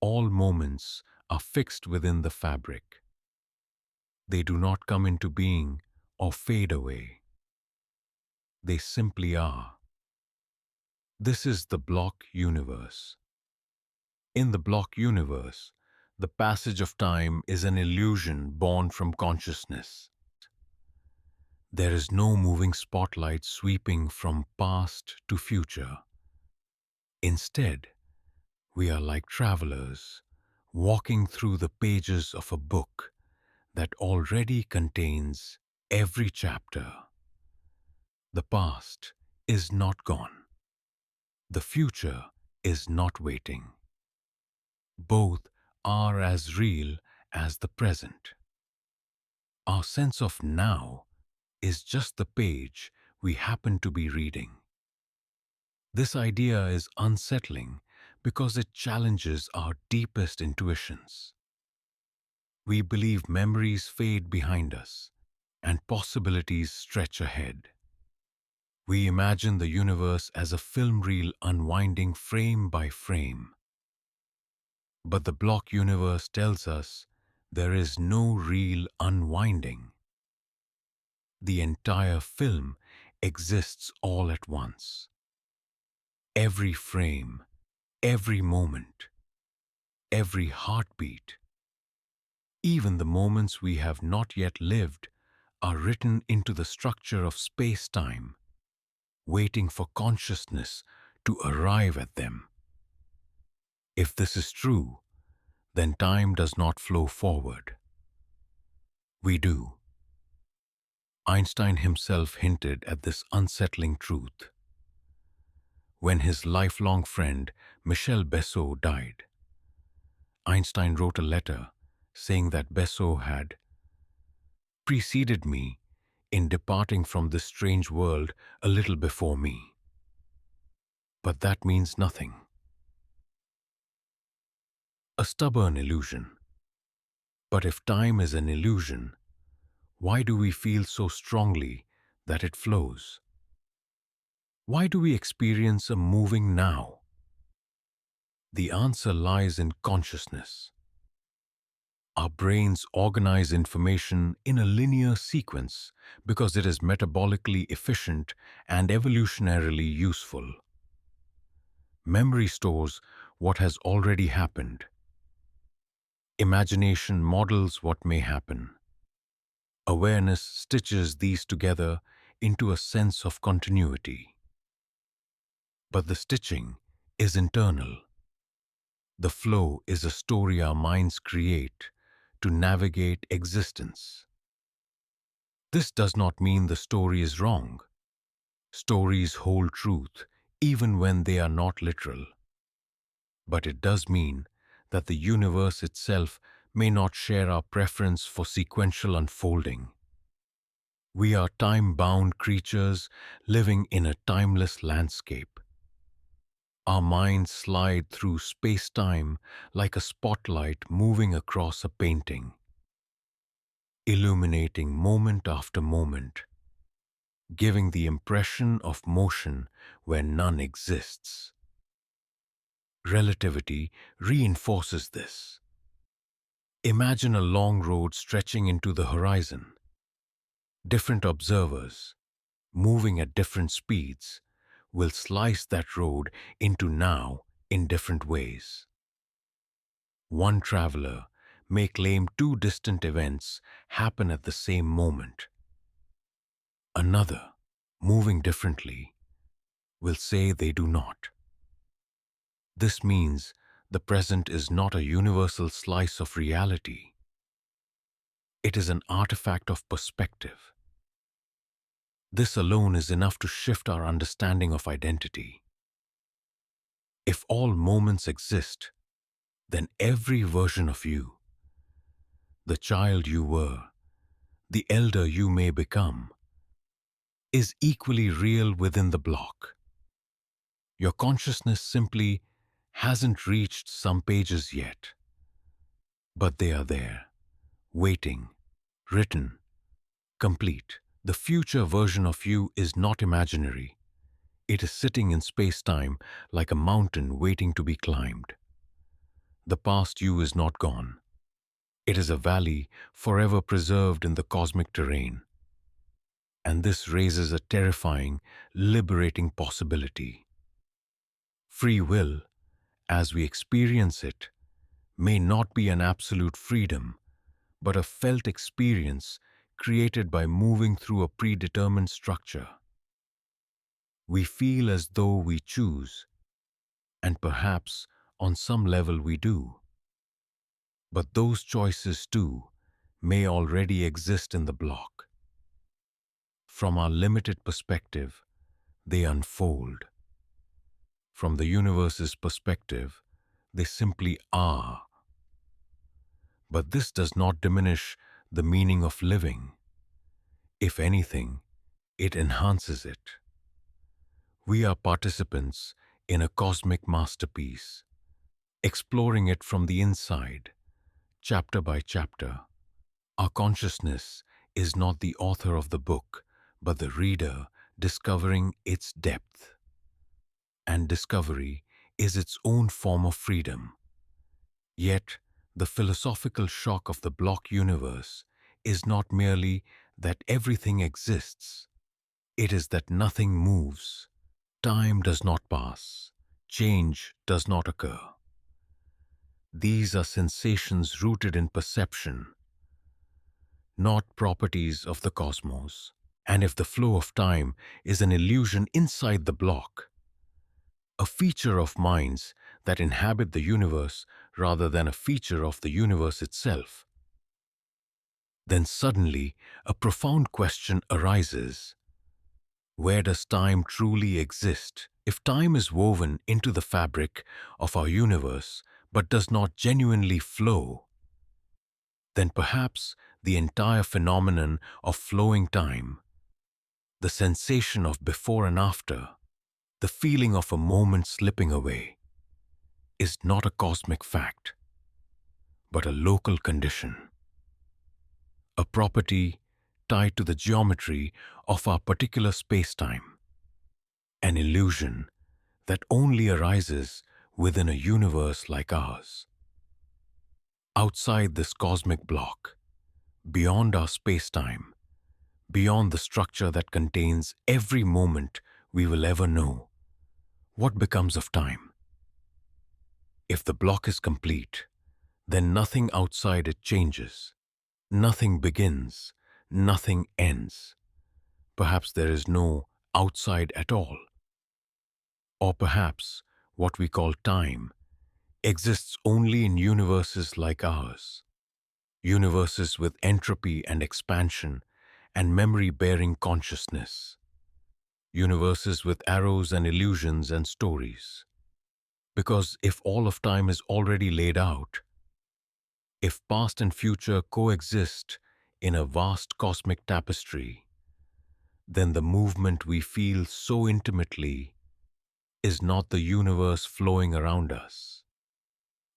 All moments are fixed within the fabric. They do not come into being or fade away. They simply are. This is the block universe. In the block universe, the passage of time is an illusion born from consciousness. There is no moving spotlight sweeping from past to future. Instead, we are like travelers, walking through the pages of a book that already contains every chapter. The past is not gone. The future is not waiting. Both are as real as the present. Our sense of now is just the page we happen to be reading. This idea is unsettling because it challenges our deepest intuitions. We believe memories fade behind us and possibilities stretch ahead. We imagine the universe as a film reel unwinding frame by frame. But the block universe tells us there is no real unwinding. The entire film exists all at once. Every frame, every moment, every heartbeat, even the moments we have not yet lived, are written into the structure of space-time, waiting for consciousness to arrive at them. If this is true, then time does not flow forward. We do. Einstein himself hinted at this unsettling truth. When his lifelong friend Michel Besseau died, Einstein wrote a letter saying that Besseau had preceded me in departing from this strange world a little before me. But that means nothing. A stubborn illusion. But if time is an illusion, why do we feel so strongly that it flows? Why do we experience a moving now? The answer lies in consciousness. Our brains organize information in a linear sequence because it is metabolically efficient and evolutionarily useful. Memory stores what has already happened. Imagination models what may happen. Awareness stitches these together into a sense of continuity. But the stitching is internal. The flow is a story our minds create to navigate existence. This does not mean the story is wrong. Stories hold truth even when they are not literal. But it does mean that the universe itself may not share our preference for sequential unfolding. We are time-bound creatures living in a timeless landscape. Our minds slide through space-time like a spotlight moving across a painting, illuminating moment after moment, giving the impression of motion where none exists. Relativity reinforces this. Imagine a long road stretching into the horizon. Different observers, moving at different speeds, will slice that road into now in different ways. One traveler may claim two distant events happen at the same moment. Another, moving differently, will say they do not. This means the present is not a universal slice of reality. It is an artifact of perspective. This alone is enough to shift our understanding of identity. If all moments exist, then every version of you, the child you were, the elder you may become, is equally real within the block. Your consciousness simply hasn't reached some pages yet, but they are there, waiting, written, complete. The future version of you is not imaginary. It is sitting in space-time like a mountain waiting to be climbed. The past you is not gone. It is a valley forever preserved in the cosmic terrain. And this raises a terrifying, liberating possibility. Free will, as we experience it, may not be an absolute freedom, but a felt experience created by moving through a predetermined structure. We feel as though we choose, and perhaps on some level we do. But those choices too may already exist in the block. From our limited perspective, they unfold. From the universe's perspective, they simply are. But this does not diminish the meaning of living. If anything, it enhances it. We are participants in a cosmic masterpiece, exploring it from the inside, chapter by chapter. Our consciousness is not the author of the book, but the reader discovering its depth. And discovery is its own form of freedom. Yet, the philosophical shock of the block universe is not merely that everything exists. It is that nothing moves. Time does not pass. Change does not occur. These are sensations rooted in perception, not properties of the cosmos. And if the flow of time is an illusion inside the block, a feature of minds that inhabit the universe rather than a feature of the universe itself, then suddenly a profound question arises. Where does time truly exist? If time is woven into the fabric of our universe but does not genuinely flow, then perhaps the entire phenomenon of flowing time, the sensation of before and after, the feeling of a moment slipping away, is not a cosmic fact, but a local condition, a property tied to the geometry of our particular space-time, an illusion that only arises within a universe like ours. Outside this cosmic block, beyond our space-time, beyond the structure that contains every moment we will ever know, what becomes of time? If the block is complete, then nothing outside it changes. Nothing begins, nothing ends. Perhaps there is no outside at all. Or perhaps what we call time exists only in universes like ours, universes with entropy and expansion and memory-bearing consciousness, universes with arrows and illusions and stories. Because if all of time is already laid out, if past and future coexist in a vast cosmic tapestry, then the movement we feel so intimately is not the universe flowing around us.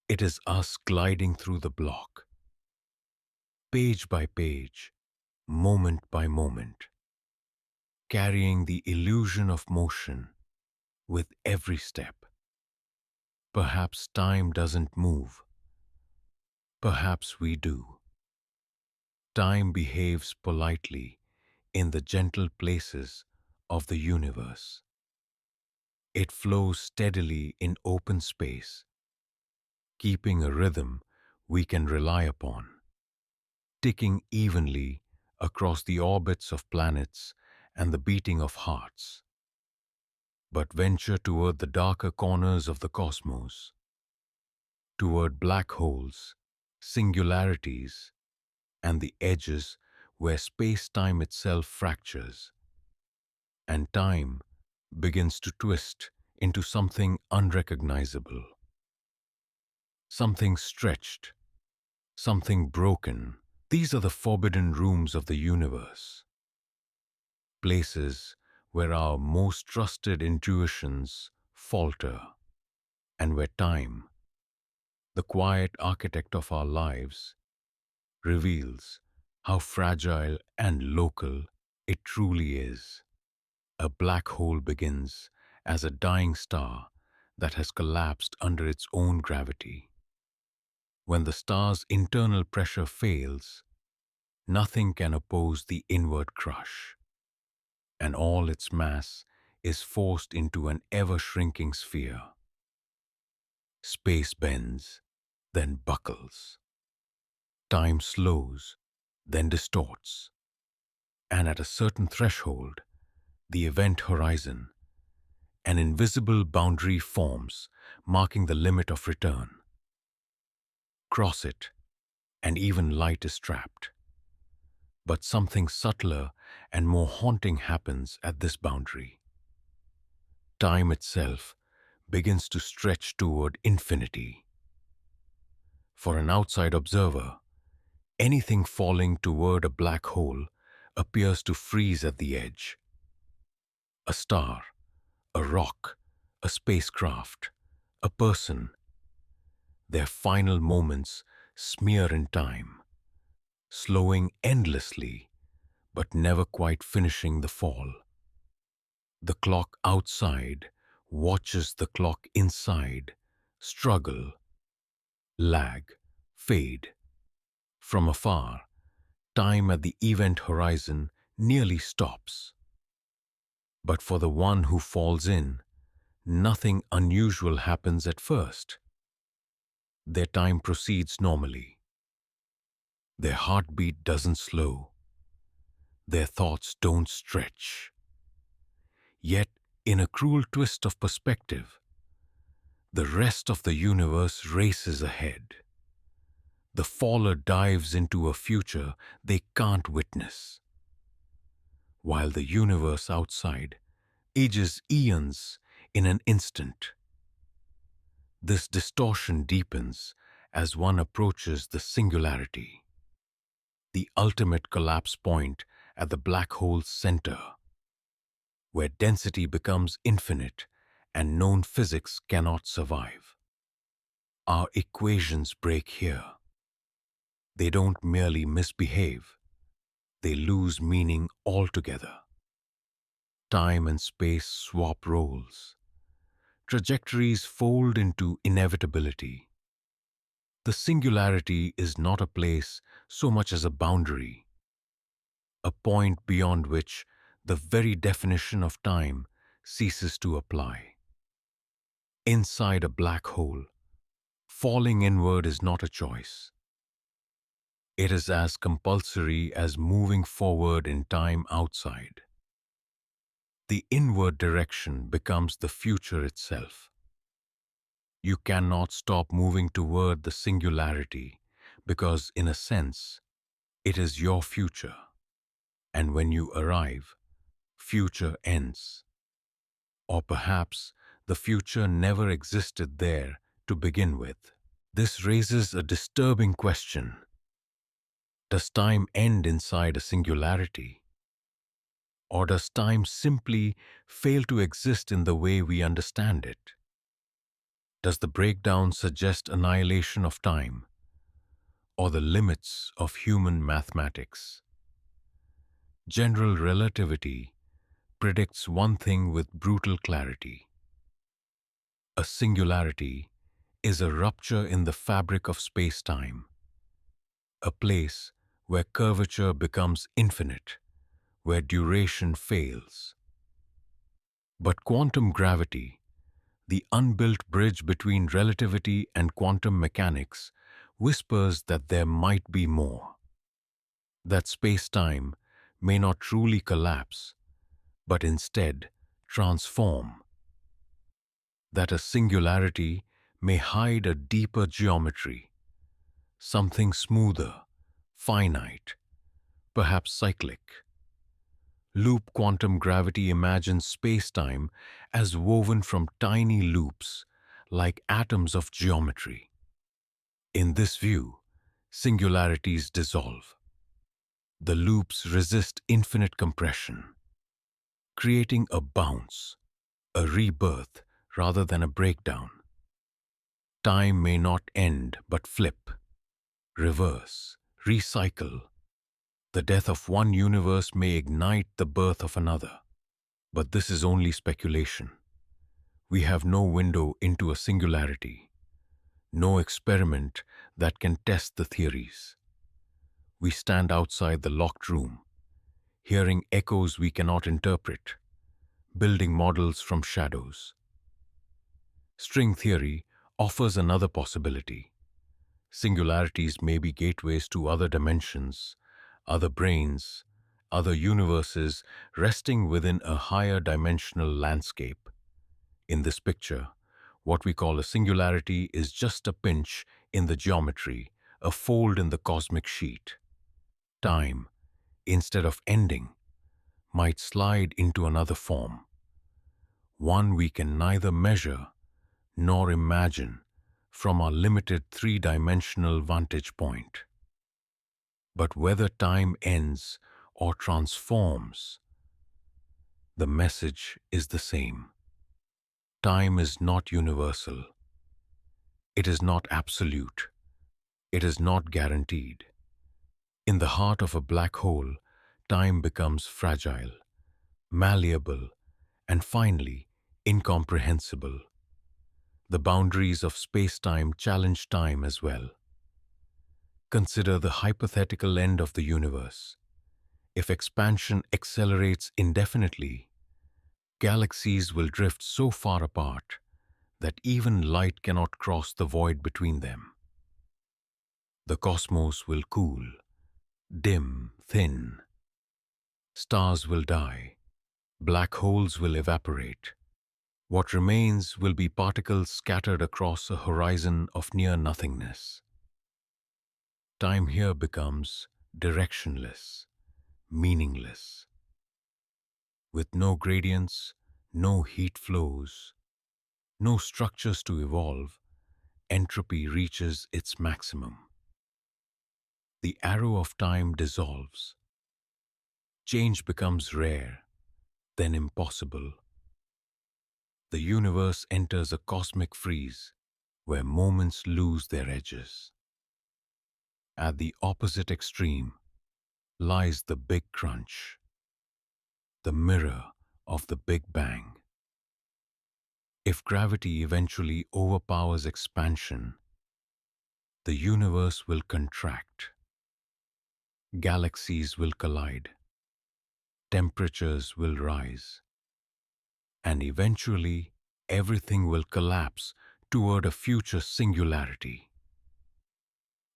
It is us gliding through the block, page by page, moment by moment, carrying the illusion of motion with every step. Perhaps time doesn't move. Perhaps we do. Time behaves politely in the gentle places of the universe. It flows steadily in open space, keeping a rhythm we can rely upon, ticking evenly across the orbits of planets and the beating of hearts. But venture toward the darker corners of the cosmos, toward black holes, singularities, and the edges where space-time itself fractures, and time begins to twist into something unrecognizable, something stretched, something broken. These are the forbidden rooms of the universe, places where our most trusted intuitions falter, and where time, the quiet architect of our lives, reveals how fragile and local it truly is. A black hole begins as a dying star that has collapsed under its own gravity. When the star's internal pressure fails, nothing can oppose the inward crush, and all its mass is forced into an ever-shrinking sphere. Space bends, then buckles. Time slows, then distorts. And at a certain threshold, the event horizon, an invisible boundary forms, marking the limit of return. Cross it, and even light is trapped. But something subtler and more haunting happens at this boundary. Time itself begins to stretch toward infinity. For an outside observer, anything falling toward a black hole appears to freeze at the edge. A star, a rock, a spacecraft, a person, their final moments smear in time, slowing endlessly, but never quite finishing the fall. The clock outside watches the clock inside struggle, lag, fade. From afar, time at the event horizon nearly stops. But for the one who falls in, nothing unusual happens at first. Their time proceeds normally. Their heartbeat doesn't slow. Their thoughts don't stretch. Yet, in a cruel twist of perspective, the rest of the universe races ahead. The faller dives into a future they can't witness, while the universe outside ages eons in an instant. This distortion deepens as one approaches the singularity, the ultimate collapse point at the black hole's center, where density becomes infinite and known physics cannot survive. Our equations break here. They don't merely misbehave, they lose meaning altogether. Time and space swap roles. Trajectories fold into inevitability. The singularity is not a place so much as a boundary, a point beyond which the very definition of time ceases to apply. Inside a black hole, falling inward is not a choice. It is as compulsory as moving forward in time outside. The inward direction becomes the future itself. You cannot stop moving toward the singularity because, in a sense, it is your future. And when you arrive, future ends. Or perhaps the future never existed there to begin with. This raises a disturbing question. Does time end inside a singularity? Or does time simply fail to exist in the way we understand it? Does the breakdown suggest annihilation of time, or the limits of human mathematics? General relativity predicts one thing with brutal clarity. A singularity is a rupture in the fabric of space-time, a place where curvature becomes infinite, where duration fails. But quantum gravity, the unbuilt bridge between relativity and quantum mechanics, whispers that there might be more. That space-time may not truly collapse, but instead transform. That a singularity may hide a deeper geometry, something smoother, finite, perhaps cyclic. Loop quantum gravity imagines space-time as woven from tiny loops, like atoms of geometry. In this view, singularities dissolve. The loops resist infinite compression, creating a bounce, a rebirth rather than a breakdown. Time may not end but flip, reverse, recycle. The death of one universe may ignite the birth of another. But this is only speculation. We have no window into a singularity, no experiment that can test the theories. We stand outside the locked room, hearing echoes we cannot interpret, building models from shadows. String theory offers another possibility. Singularities may be gateways to other dimensions, other brains, other universes resting within a higher dimensional landscape. In this picture, what we call a singularity is just a pinch in the geometry, a fold in the cosmic sheet. Time, instead of ending, might slide into another form, one we can neither measure nor imagine from our limited three-dimensional vantage point. But whether time ends or transforms, the message is the same. Time is not universal. It is not absolute. It is not guaranteed. In the heart of a black hole, time becomes fragile, malleable, and finally, incomprehensible. The boundaries of space-time challenge time as well. Consider the hypothetical end of the universe. If expansion accelerates indefinitely, galaxies will drift so far apart that even light cannot cross the void between them. The cosmos will cool, dim, thin. Stars will die. Black holes will evaporate. What remains will be particles scattered across a horizon of near nothingness. Time here becomes directionless, meaningless. With no gradients, no heat flows, no structures to evolve, entropy reaches its maximum. The arrow of time dissolves. Change becomes rare, then impossible. The universe enters a cosmic freeze where moments lose their edges. At the opposite extreme lies the Big Crunch, the mirror of the Big Bang. If gravity eventually overpowers expansion, the universe will contract. Galaxies will collide. Temperatures will rise. And eventually, everything will collapse toward a future singularity.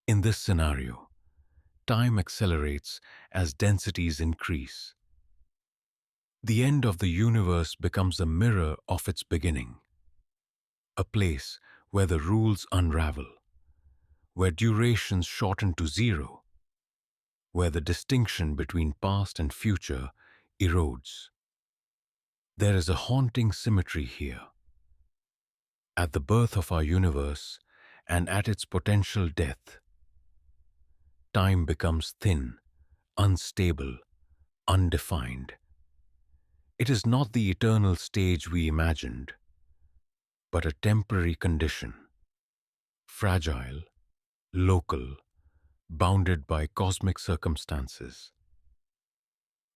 In this scenario, time accelerates as densities increase. The end of the universe becomes a mirror of its beginning, a place where the rules unravel, where durations shorten to zero, where the distinction between past and future erodes. There is a haunting symmetry here. At the birth of our universe and at its potential death, time becomes thin, unstable, undefined. It is not the eternal stage we imagined, but a temporary condition, fragile, local, bounded by cosmic circumstances.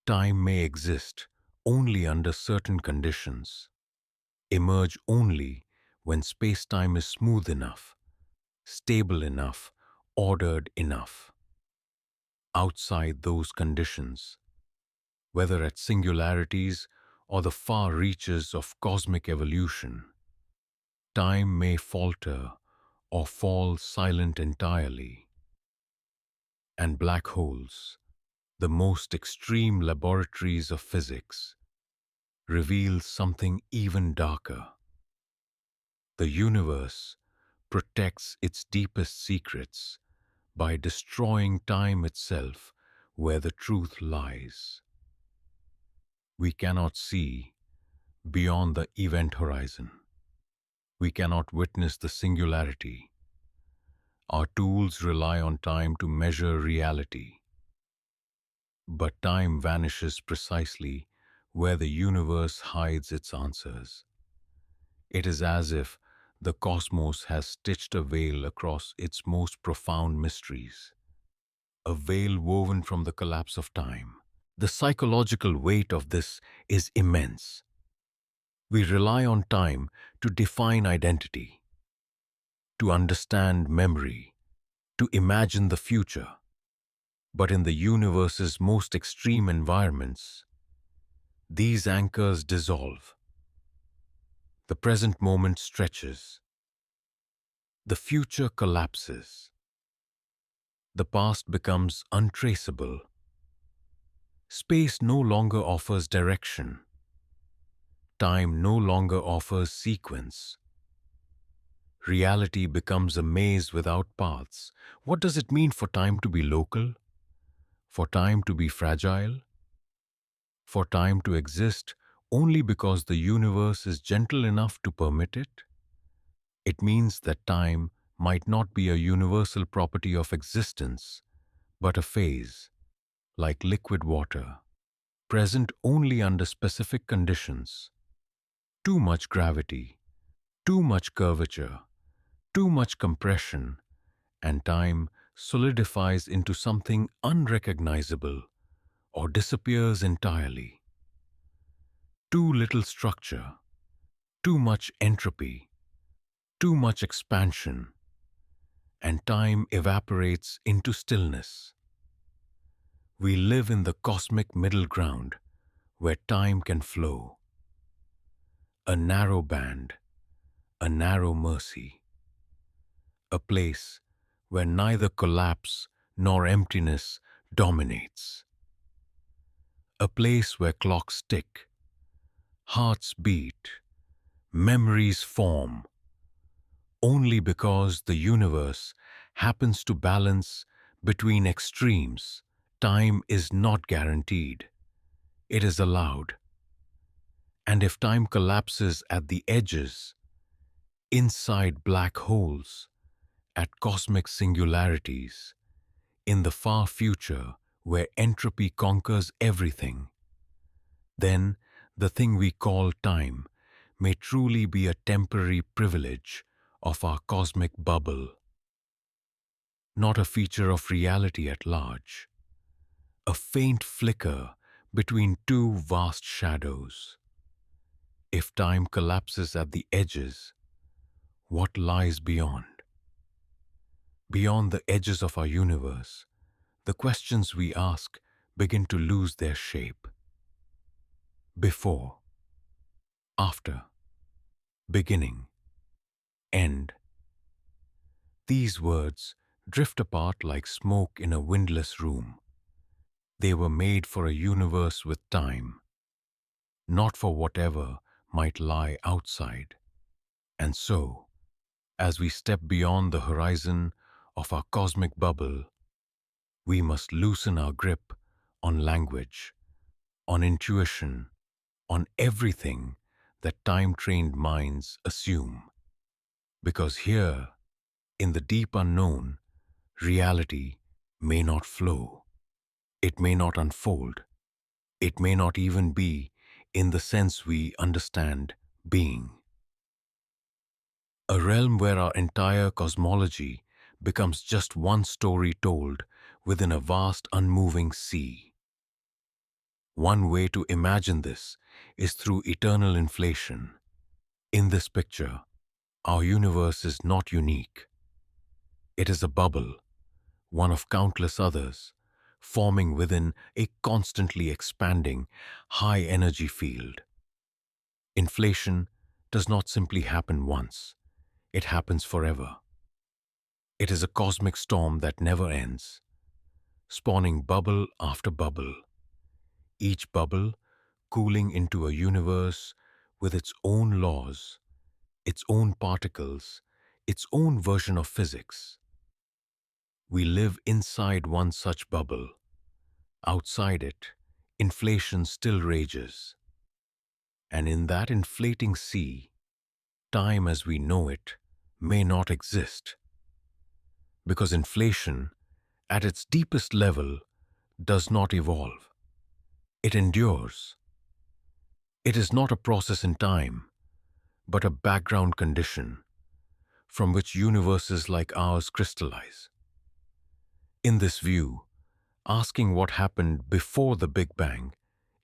Time may exist only under certain conditions, emerge only when space-time is smooth enough, stable enough, ordered enough. Outside those conditions, whether at singularities or the far reaches of cosmic evolution, time may falter or fall silent entirely. And black holes, the most extreme laboratories of physics, reveal something even darker. The universe protects its deepest secrets by destroying time itself where the truth lies. We cannot see beyond the event horizon. We cannot witness the singularity. Our tools rely on time to measure reality. But time vanishes precisely where the universe hides its answers. It is as if the cosmos has stitched a veil across its most profound mysteries, a veil woven from the collapse of time. The psychological weight of this is immense. We rely on time to define identity, to understand memory, to imagine the future. But in the universe's most extreme environments, these anchors dissolve. The present moment stretches. The future collapses. The past becomes untraceable. Space no longer offers direction. Time no longer offers sequence. Reality becomes a maze without paths. What does it mean for time to be local? For time to be fragile? For time to exist only because the universe is gentle enough to permit it? It means that time might not be a universal property of existence, but a phase, like liquid water, present only under specific conditions. Too much gravity, too much curvature, too much compression, and time solidifies into something unrecognizable or disappears entirely. Too little structure, too much entropy, too much expansion, and time evaporates into stillness. We live in the cosmic middle ground where time can flow. A narrow band, a narrow mercy. A place where neither collapse nor emptiness dominates. A place where clocks tick, hearts beat, memories form, only because the universe happens to balance between extremes. Time is not guaranteed. It is allowed. And if time collapses at the edges, inside black holes, at cosmic singularities, in the far future where entropy conquers everything, then the thing we call time may truly be a temporary privilege of our cosmic bubble, not a feature of reality at large, a faint flicker between two vast shadows. If time collapses at the edges, what lies beyond? Beyond the edges of our universe, the questions we ask begin to lose their shape. Before, after, beginning, end. These words drift apart like smoke in a windless room. They were made for a universe with time, not for whatever might lie outside. And so, as we step beyond the horizon of our cosmic bubble, we must loosen our grip on language, on intuition, on everything that time-trained minds assume. Because here, in the deep unknown, reality may not flow. It may not unfold. It may not even be in the sense we understand being. A realm where our entire cosmology becomes just one story told within a vast unmoving sea. One way to imagine this is through eternal inflation. In this picture, our universe is not unique. It is a bubble, one of countless others, forming within a constantly expanding, high-energy field. Inflation does not simply happen once. It happens forever. It is a cosmic storm that never ends, spawning bubble after bubble, each bubble cooling into a universe with its own laws, its own particles, its own version of physics. We live inside one such bubble. Outside it, inflation still rages. And in that inflating sea, time as we know it may not exist. Because inflation, at its deepest level, does not evolve. It endures. It is not a process in time, but a background condition from which universes like ours crystallize. In this view, asking what happened before the Big Bang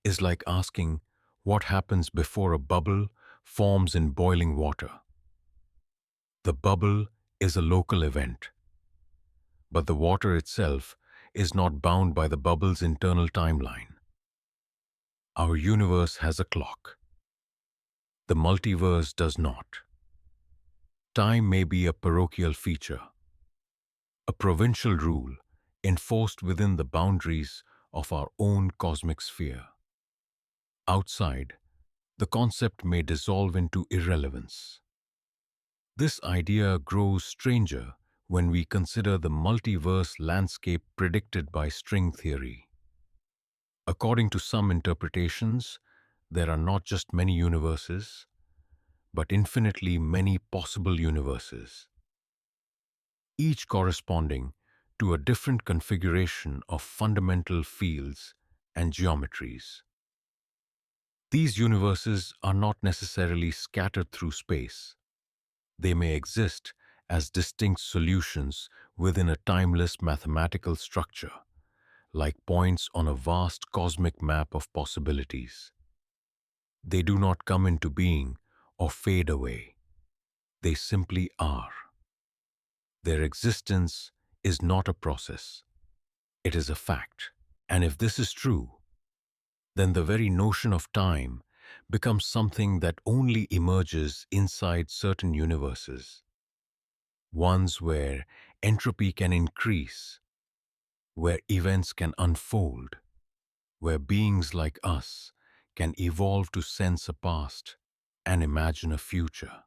is like asking what happens before a bubble forms in boiling water. The bubble is a local event, But the water itself is not bound by the bubble's internal timeline. Our universe has a clock. The multiverse does not. Time may be a parochial feature, a provincial rule enforced within the boundaries of our own cosmic sphere. Outside, the concept may dissolve into irrelevance. This idea grows stranger when we consider the multiverse landscape predicted by string theory. According to some interpretations, there are not just many universes, but infinitely many possible universes, each corresponding to a different configuration of fundamental fields and geometries. These universes are not necessarily scattered through space. They may exist as distinct solutions within a timeless mathematical structure, like points on a vast cosmic map of possibilities. They do not come into being or fade away. They simply are. Their existence is not a process. It is a fact. And if this is true, then the very notion of time becomes something that only emerges inside certain universes, ones where entropy can increase, where events can unfold, where beings like us can evolve to sense a past and imagine a future.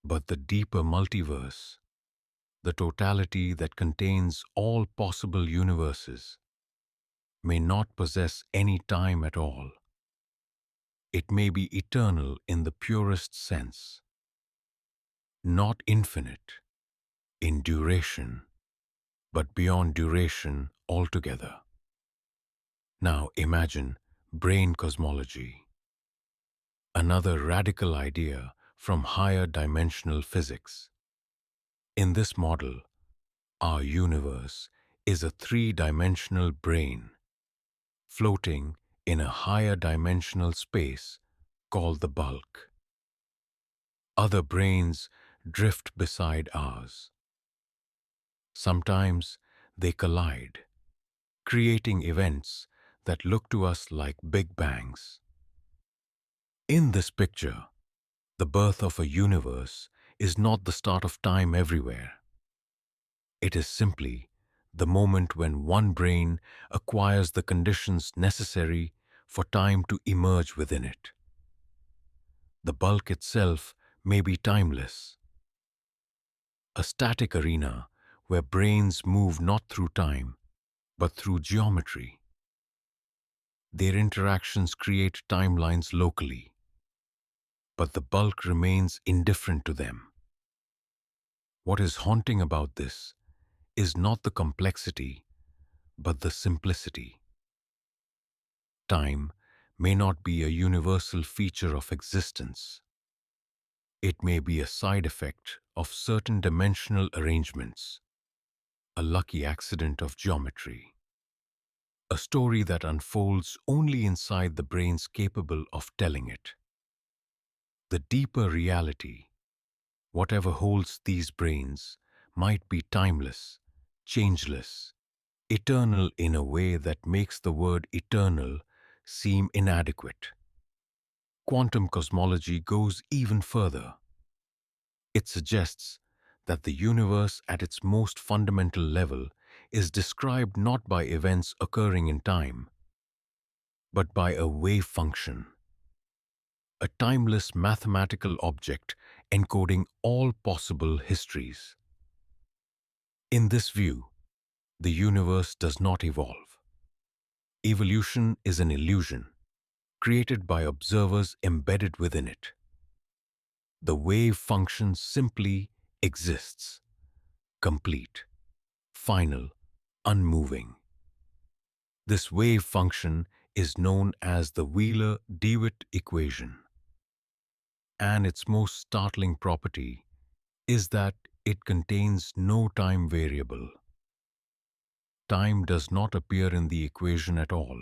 But the deeper multiverse, the totality that contains all possible universes, may not possess any time at all. It may be eternal in the purest sense, not infinite in duration, but beyond duration altogether. Now imagine brain cosmology, another radical idea from higher dimensional physics. In this model, our universe is a three-dimensional brain floating in a higher dimensional space called the bulk. Other brains drift beside ours. Sometimes they collide, creating events that look to us like big bangs. In this picture, the birth of a universe is not the start of time everywhere. It is simply the moment when one brain acquires the conditions necessary for time to emerge within it. The bulk itself may be timeless, a static arena where brains move not through time, but through geometry. Their interactions create timelines locally, but the bulk remains indifferent to them. What is haunting about this is not the complexity, but the simplicity. Time may not be a universal feature of existence. It may be a side effect of certain dimensional arrangements, a lucky accident of geometry, a story that unfolds only inside the brains capable of telling it. The deeper reality, whatever holds these brains, might be timeless, changeless, eternal in a way that makes the word eternal seem inadequate. Quantum cosmology goes even further. It suggests that the universe at its most fundamental level is described not by events occurring in time, but by a wave function, a timeless mathematical object encoding all possible histories. In this view, the universe does not evolve. Evolution is an illusion, created by observers embedded within it. The wave function simply exists, complete, final, unmoving. This wave function is known as the Wheeler-DeWitt equation. And its most startling property is that it contains no time variable. Time does not appear in the equation at all.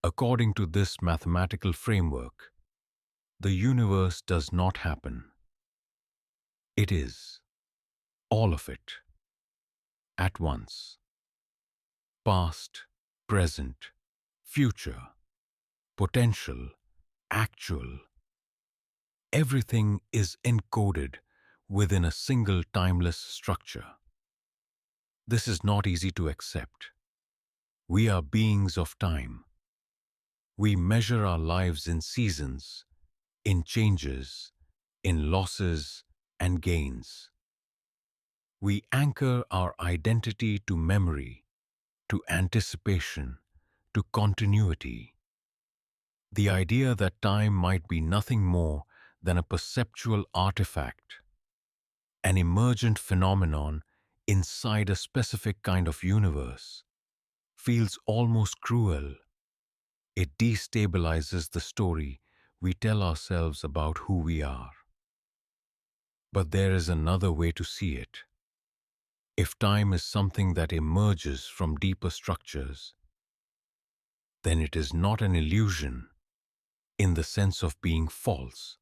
According to this mathematical framework, the universe does not happen. It is, all of it. at once. Past, present, future, potential, actual, everything is encoded within a single timeless structure. This is not easy to accept. We are beings of time. We measure our lives in seasons, in changes, in losses and gains. We anchor our identity to memory, to anticipation, to continuity. The idea that time might be nothing more than a perceptual artifact, an emergent phenomenon inside a specific kind of universe, feels almost cruel. It destabilizes the story we tell ourselves about who we are. But there is another way to see it. If time is something that emerges from deeper structures, then it is not an illusion in the sense of being false.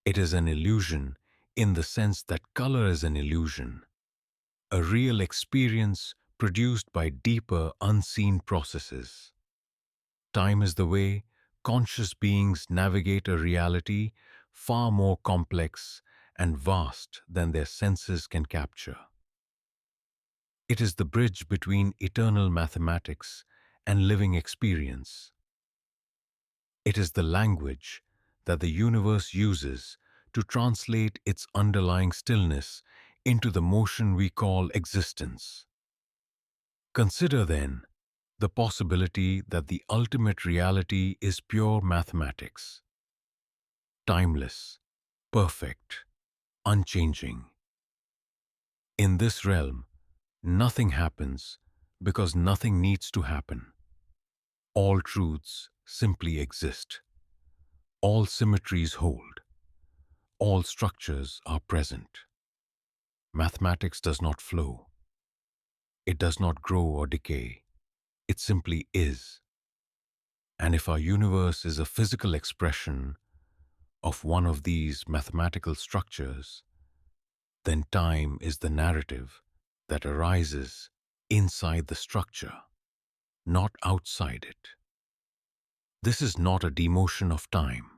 It is an illusion in the sense that color is an illusion, a real experience produced by deeper, unseen processes. Time is the way conscious beings navigate a reality far more complex and vast than their senses can capture. It is the bridge between eternal mathematics and living experience. It is the language that the universe uses to translate its underlying stillness into the motion we call existence. Consider, then, the possibility that the ultimate reality is pure mathematics, timeless, perfect, unchanging. In this realm, nothing happens because nothing needs to happen. All truths simply exist. All symmetries hold. All structures are present. Mathematics does not flow. It does not grow or decay. It simply is. And if our universe is a physical expression of one of these mathematical structures, then time is the narrative that arises inside the structure, not outside it. This is not a demotion of time.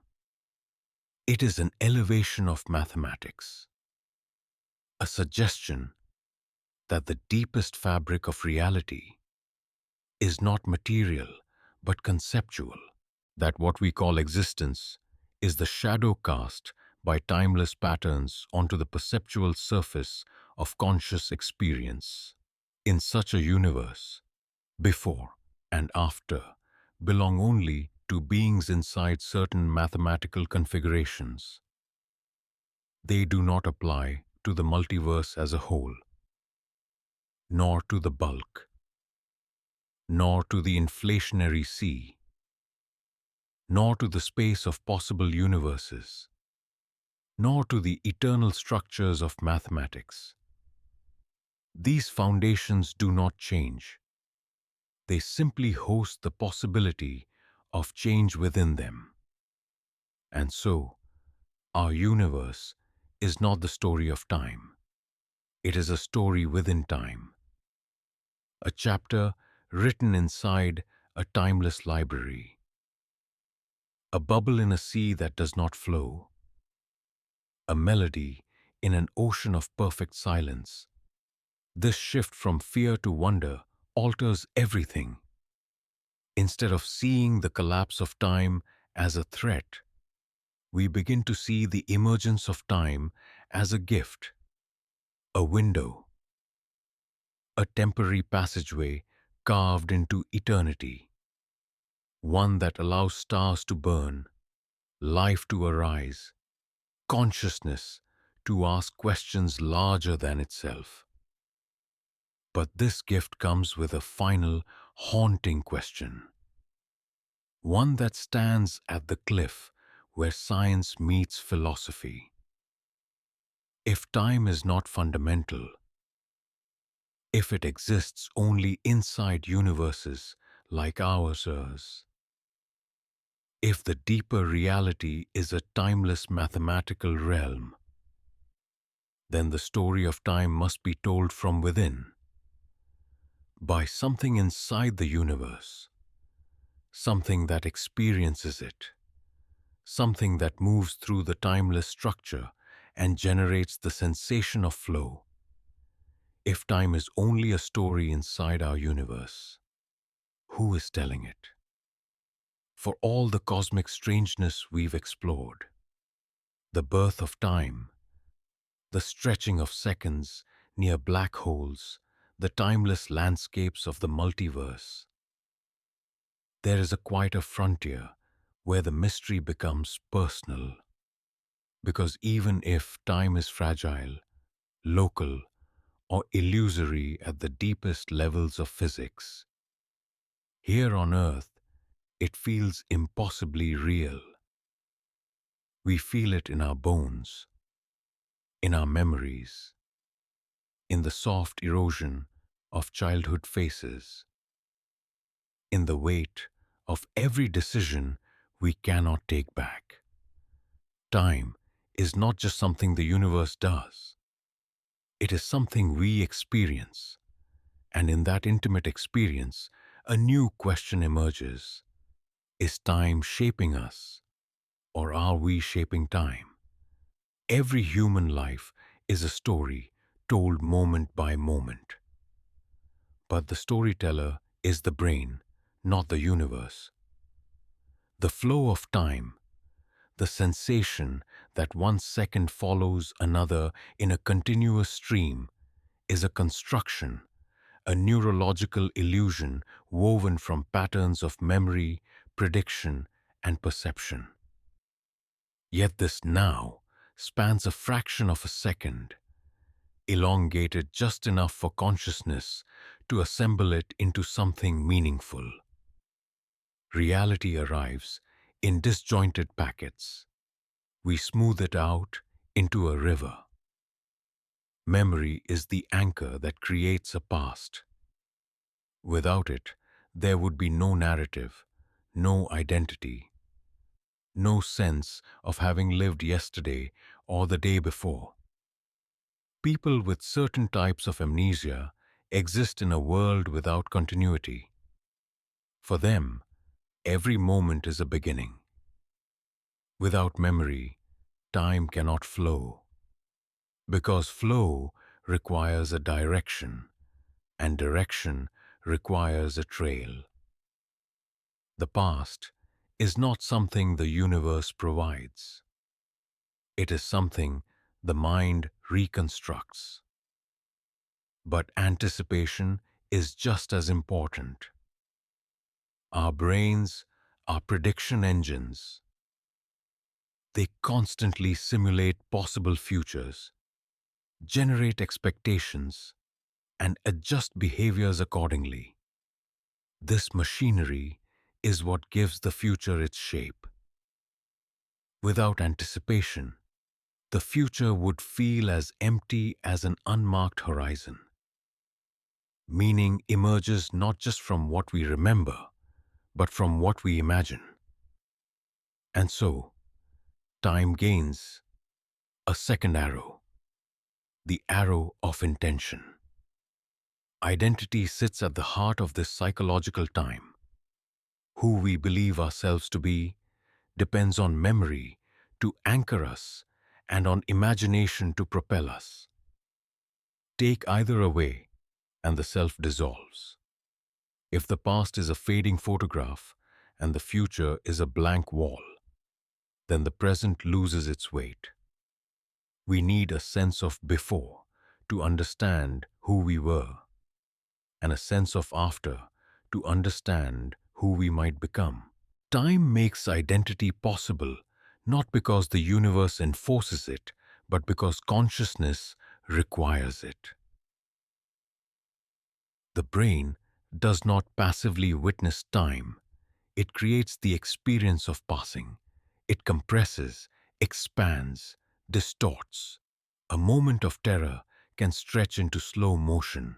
It is an elevation of mathematics, a suggestion that the deepest fabric of reality is not material but conceptual, that what we call existence is the shadow cast by timeless patterns onto the perceptual surface of conscious experience. In such a universe, before and after belong only to beings inside certain mathematical configurations. They do not apply to the multiverse as a whole, nor to the bulk, nor to the inflationary sea, nor to the space of possible universes, nor to the eternal structures of mathematics. These foundations do not change. They simply host the possibility of change within them. And so, our universe is not the story of time. It is a story within time, a chapter written inside a timeless library, a bubble in a sea that does not flow, a melody in an ocean of perfect silence. This shift from fear to wonder alters everything. Instead of seeing the collapse of time as a threat, we begin to see the emergence of time as a gift, a window, a temporary passageway carved into eternity, one that allows stars to burn, life to arise, consciousness to ask questions larger than itself. But this gift comes with a final, haunting question, one that stands at the cliff where science meets philosophy. If time is not fundamental, if it exists only inside universes like ours, if the deeper reality is a timeless mathematical realm, then the story of time must be told from within, by something inside the universe, something that experiences it, something that moves through the timeless structure and generates the sensation of flow. If time is only a story inside our universe, who is telling it? For all the cosmic strangeness we've explored, the birth of time, the stretching of seconds near black holes, the timeless landscapes of the multiverse, there is a quieter frontier where the mystery becomes personal. Because even if time is fragile, local, or illusory at the deepest levels of physics, here on Earth, it feels impossibly real. We feel it in our bones, in our memories, in the soft erosion of childhood faces, in the weight of every decision we cannot take back. Time is not just something the universe does. It is something we experience, and in that intimate experience, a new question emerges. Is time shaping us, or are we shaping time? Every human life is a story told moment by moment. But the storyteller is the brain, not the universe. The flow of time, the sensation that one second follows another in a continuous stream, is a construction, a neurological illusion woven from patterns of memory, prediction, and perception. Yet this now spans a fraction of a second, elongated just enough for consciousness to assemble it into something meaningful. Reality arrives in disjointed packets. We smooth it out into a river. Memory is the anchor that creates a past. Without it, there would be no narrative, no identity, no sense of having lived yesterday or the day before. People with certain types of amnesia exist in a world without continuity. For them, every moment is a beginning. Without memory, time cannot flow, because flow requires a direction, and direction requires a trail. The past is not something the universe provides. It is something the mind reconstructs. But anticipation is just as important. Our brains are prediction engines. They constantly simulate possible futures, generate expectations, and adjust behaviors accordingly. This machinery is what gives the future its shape. Without anticipation, the future would feel as empty as an unmarked horizon. Meaning emerges not just from what we remember, but from what we imagine. And so, time gains a second arrow, the arrow of intention. Identity sits at the heart of this psychological time. Who we believe ourselves to be depends on memory to anchor us and on imagination to propel us. Take either away, and the self dissolves. If the past is a fading photograph and the future is a blank wall, then the present loses its weight. We need a sense of before to understand who we were, and a sense of after to understand who we might become. Time makes identity possible not because the universe enforces it, but because consciousness requires it. The brain does not passively witness time. It creates the experience of passing. It compresses, expands, distorts. A moment of terror can stretch into slow motion.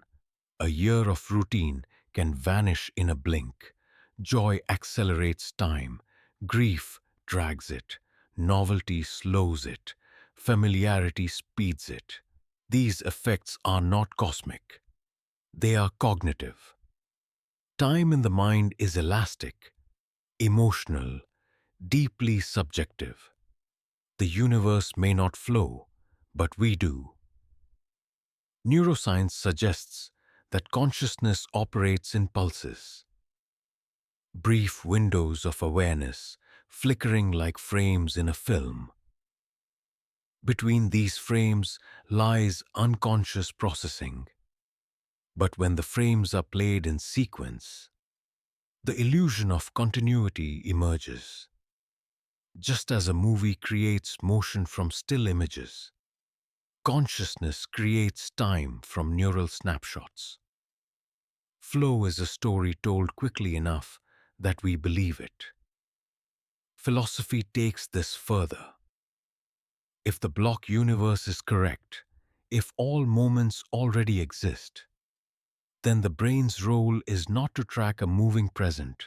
A year of routine can vanish in a blink. Joy accelerates time. Grief drags it. Novelty slows it. Familiarity speeds it. These effects are not cosmic. They are cognitive. Time in the mind is elastic, emotional, deeply subjective. The universe may not flow, but we do. Neuroscience suggests that consciousness operates in pulses, brief windows of awareness, flickering like frames in a film. Between these frames lies unconscious processing. But when the frames are played in sequence, the illusion of continuity emerges. Just as a movie creates motion from still images, consciousness creates time from neural snapshots. Flow is a story told quickly enough that we believe it. Philosophy takes this further. If the block universe is correct, if all moments already exist, then the brain's role is not to track a moving present,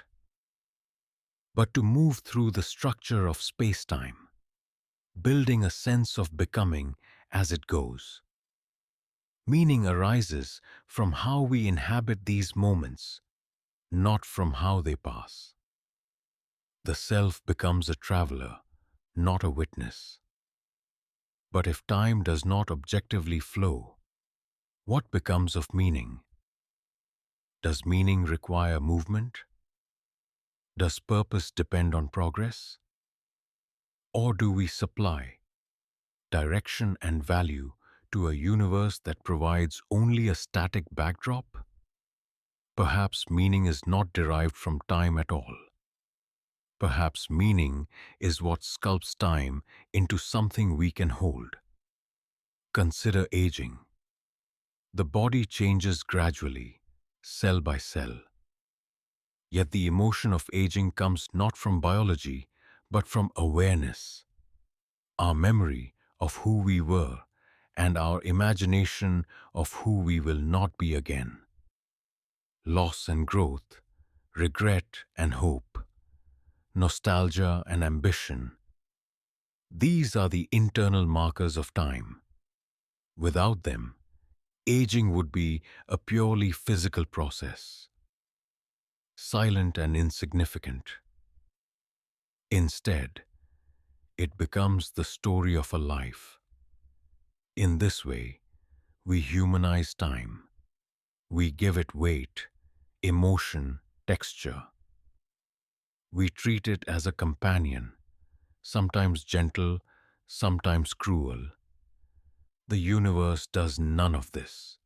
but to move through the structure of space-time, building a sense of becoming as it goes. Meaning arises from how we inhabit these moments, not from how they pass. The self becomes a traveler, not a witness. But if time does not objectively flow, what becomes of meaning? Does meaning require movement? Does purpose depend on progress? Or do we supply direction and value to a universe that provides only a static backdrop? Perhaps meaning is not derived from time at all. Perhaps meaning is what sculpts time into something we can hold. Consider aging. The body changes gradually, cell by cell. Yet the emotion of aging comes not from biology, but from awareness. Our memory of who we were and our imagination of who we will not be again. Loss and growth, regret and hope, nostalgia and ambition. These are the internal markers of time. Without them, aging would be a purely physical process, silent and insignificant. Instead, it becomes the story of a life. In this way, we humanize time. We give it weight, emotion, texture. We treat it as a companion, sometimes gentle, sometimes cruel. The universe does none of this.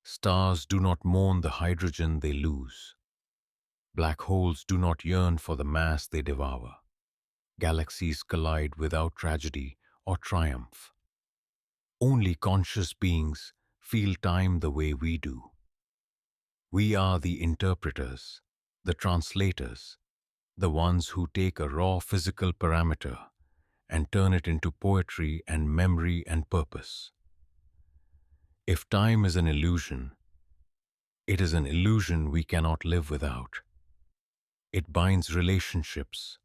Stars do not mourn the hydrogen they lose. Black holes do not yearn for the mass they devour. Galaxies collide without tragedy or triumph. Only conscious beings feel time the way we do. We are the interpreters, the translators, the ones who take a raw physical parameter and turn it into poetry and memory and purpose. If time is an illusion, it is an illusion we cannot live without. It binds relationships,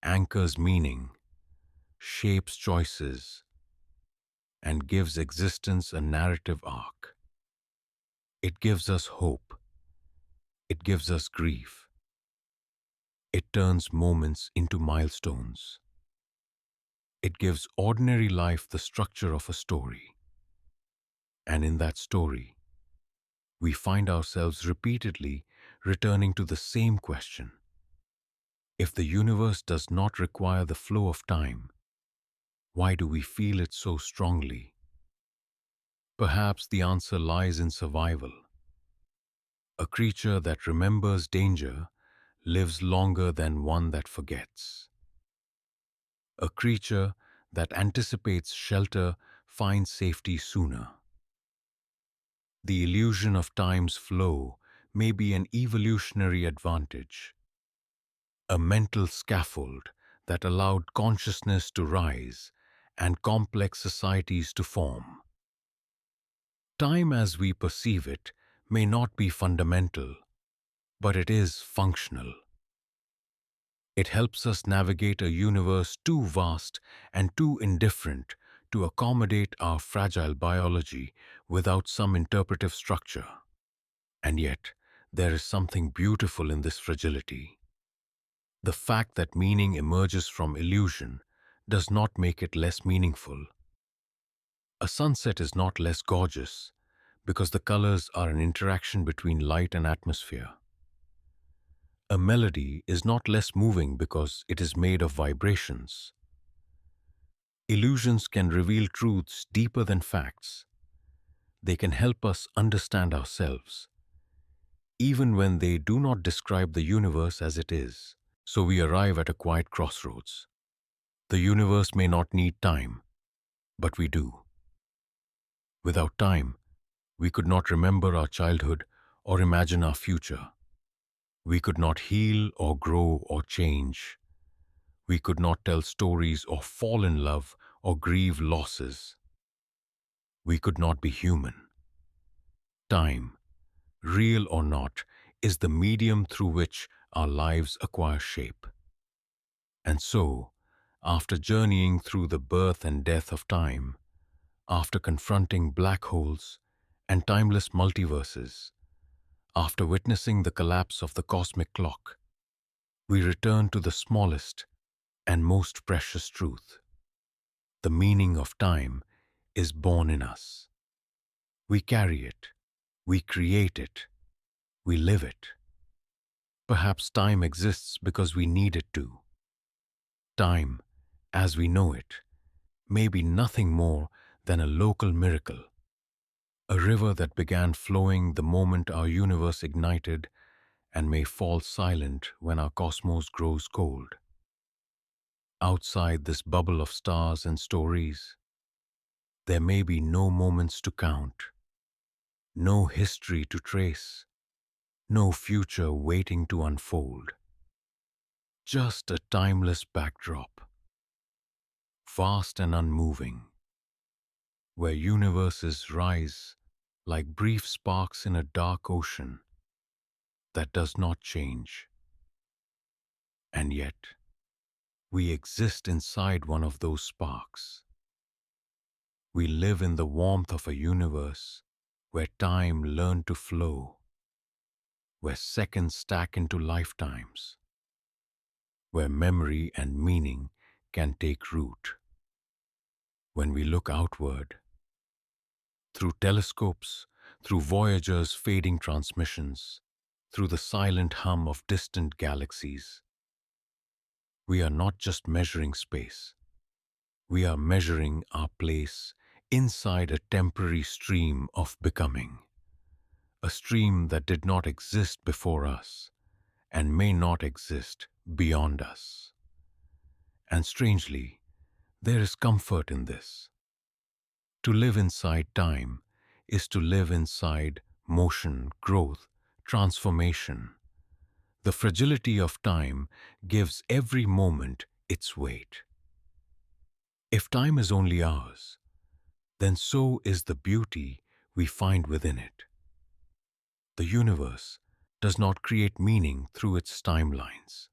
anchors meaning, shapes choices, and gives existence a narrative arc. It gives us hope. It gives us grief. It turns moments into milestones. It gives ordinary life the structure of a story. And in that story, we find ourselves repeatedly returning to the same question. If the universe does not require the flow of time, why do we feel it so strongly? Perhaps the answer lies in survival. A creature that remembers danger lives longer than one that forgets. A creature that anticipates shelter finds safety sooner. The illusion of time's flow may be an evolutionary advantage, a mental scaffold that allowed consciousness to rise and complex societies to form. Time as we perceive it may not be fundamental, but it is functional. It helps us navigate a universe too vast and too indifferent to accommodate our fragile biology without some interpretive structure. And yet, there is something beautiful in this fragility. The fact that meaning emerges from illusion does not make it less meaningful. A sunset is not less gorgeous because the colors are an interaction between light and atmosphere. A melody is not less moving because it is made of vibrations. Illusions can reveal truths deeper than facts. They can help us understand ourselves, even when they do not describe the universe as it is. So we arrive at a quiet crossroads. The universe may not need time, but we do. Without time, we could not remember our childhood or imagine our future. We could not heal or grow or change. We could not tell stories or fall in love or grieve losses. We could not be human. Time, real or not, is the medium through which our lives acquire shape. And so, after journeying through the birth and death of time, after confronting black holes and timeless multiverses, after witnessing the collapse of the cosmic clock, we return to the smallest and most precious truth. The meaning of time is born in us. We carry it, we create it, we live it. Perhaps time exists because we need it to. Time, as we know it, may be nothing more than a local miracle, a river that began flowing the moment our universe ignited and may fall silent when our cosmos grows cold. Outside this bubble of stars and stories, there may be no moments to count, no history to trace, no future waiting to unfold. Just a timeless backdrop, vast and unmoving, where universes rise like brief sparks in a dark ocean that does not change. And yet, we exist inside one of those sparks. We live in the warmth of a universe where time learned to flow, where seconds stack into lifetimes, where memory and meaning can take root. When we look outward, through telescopes, through Voyager's fading transmissions, through the silent hum of distant galaxies, we are not just measuring space. We are measuring our place inside a temporary stream of becoming, a stream that did not exist before us and may not exist beyond us. And strangely, there is comfort in this. To live inside time is to live inside motion, growth, transformation. The fragility of time gives every moment its weight. If time is only ours, then so is the beauty we find within it. The universe does not create meaning through its timelines.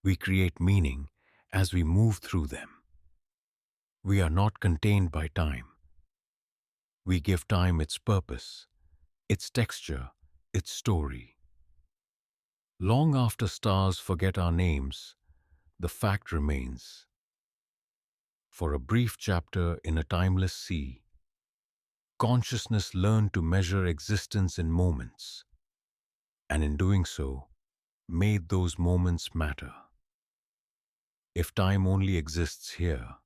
We create meaning as we move through them. We are not contained by time. We give time its purpose, its texture, its story. Long after stars forget our names, the fact remains. For a brief chapter in a timeless sea, consciousness learned to measure existence in moments, and in doing so, made those moments matter. If time only exists here,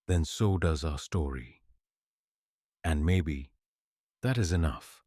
then so does our story. And maybe that is enough.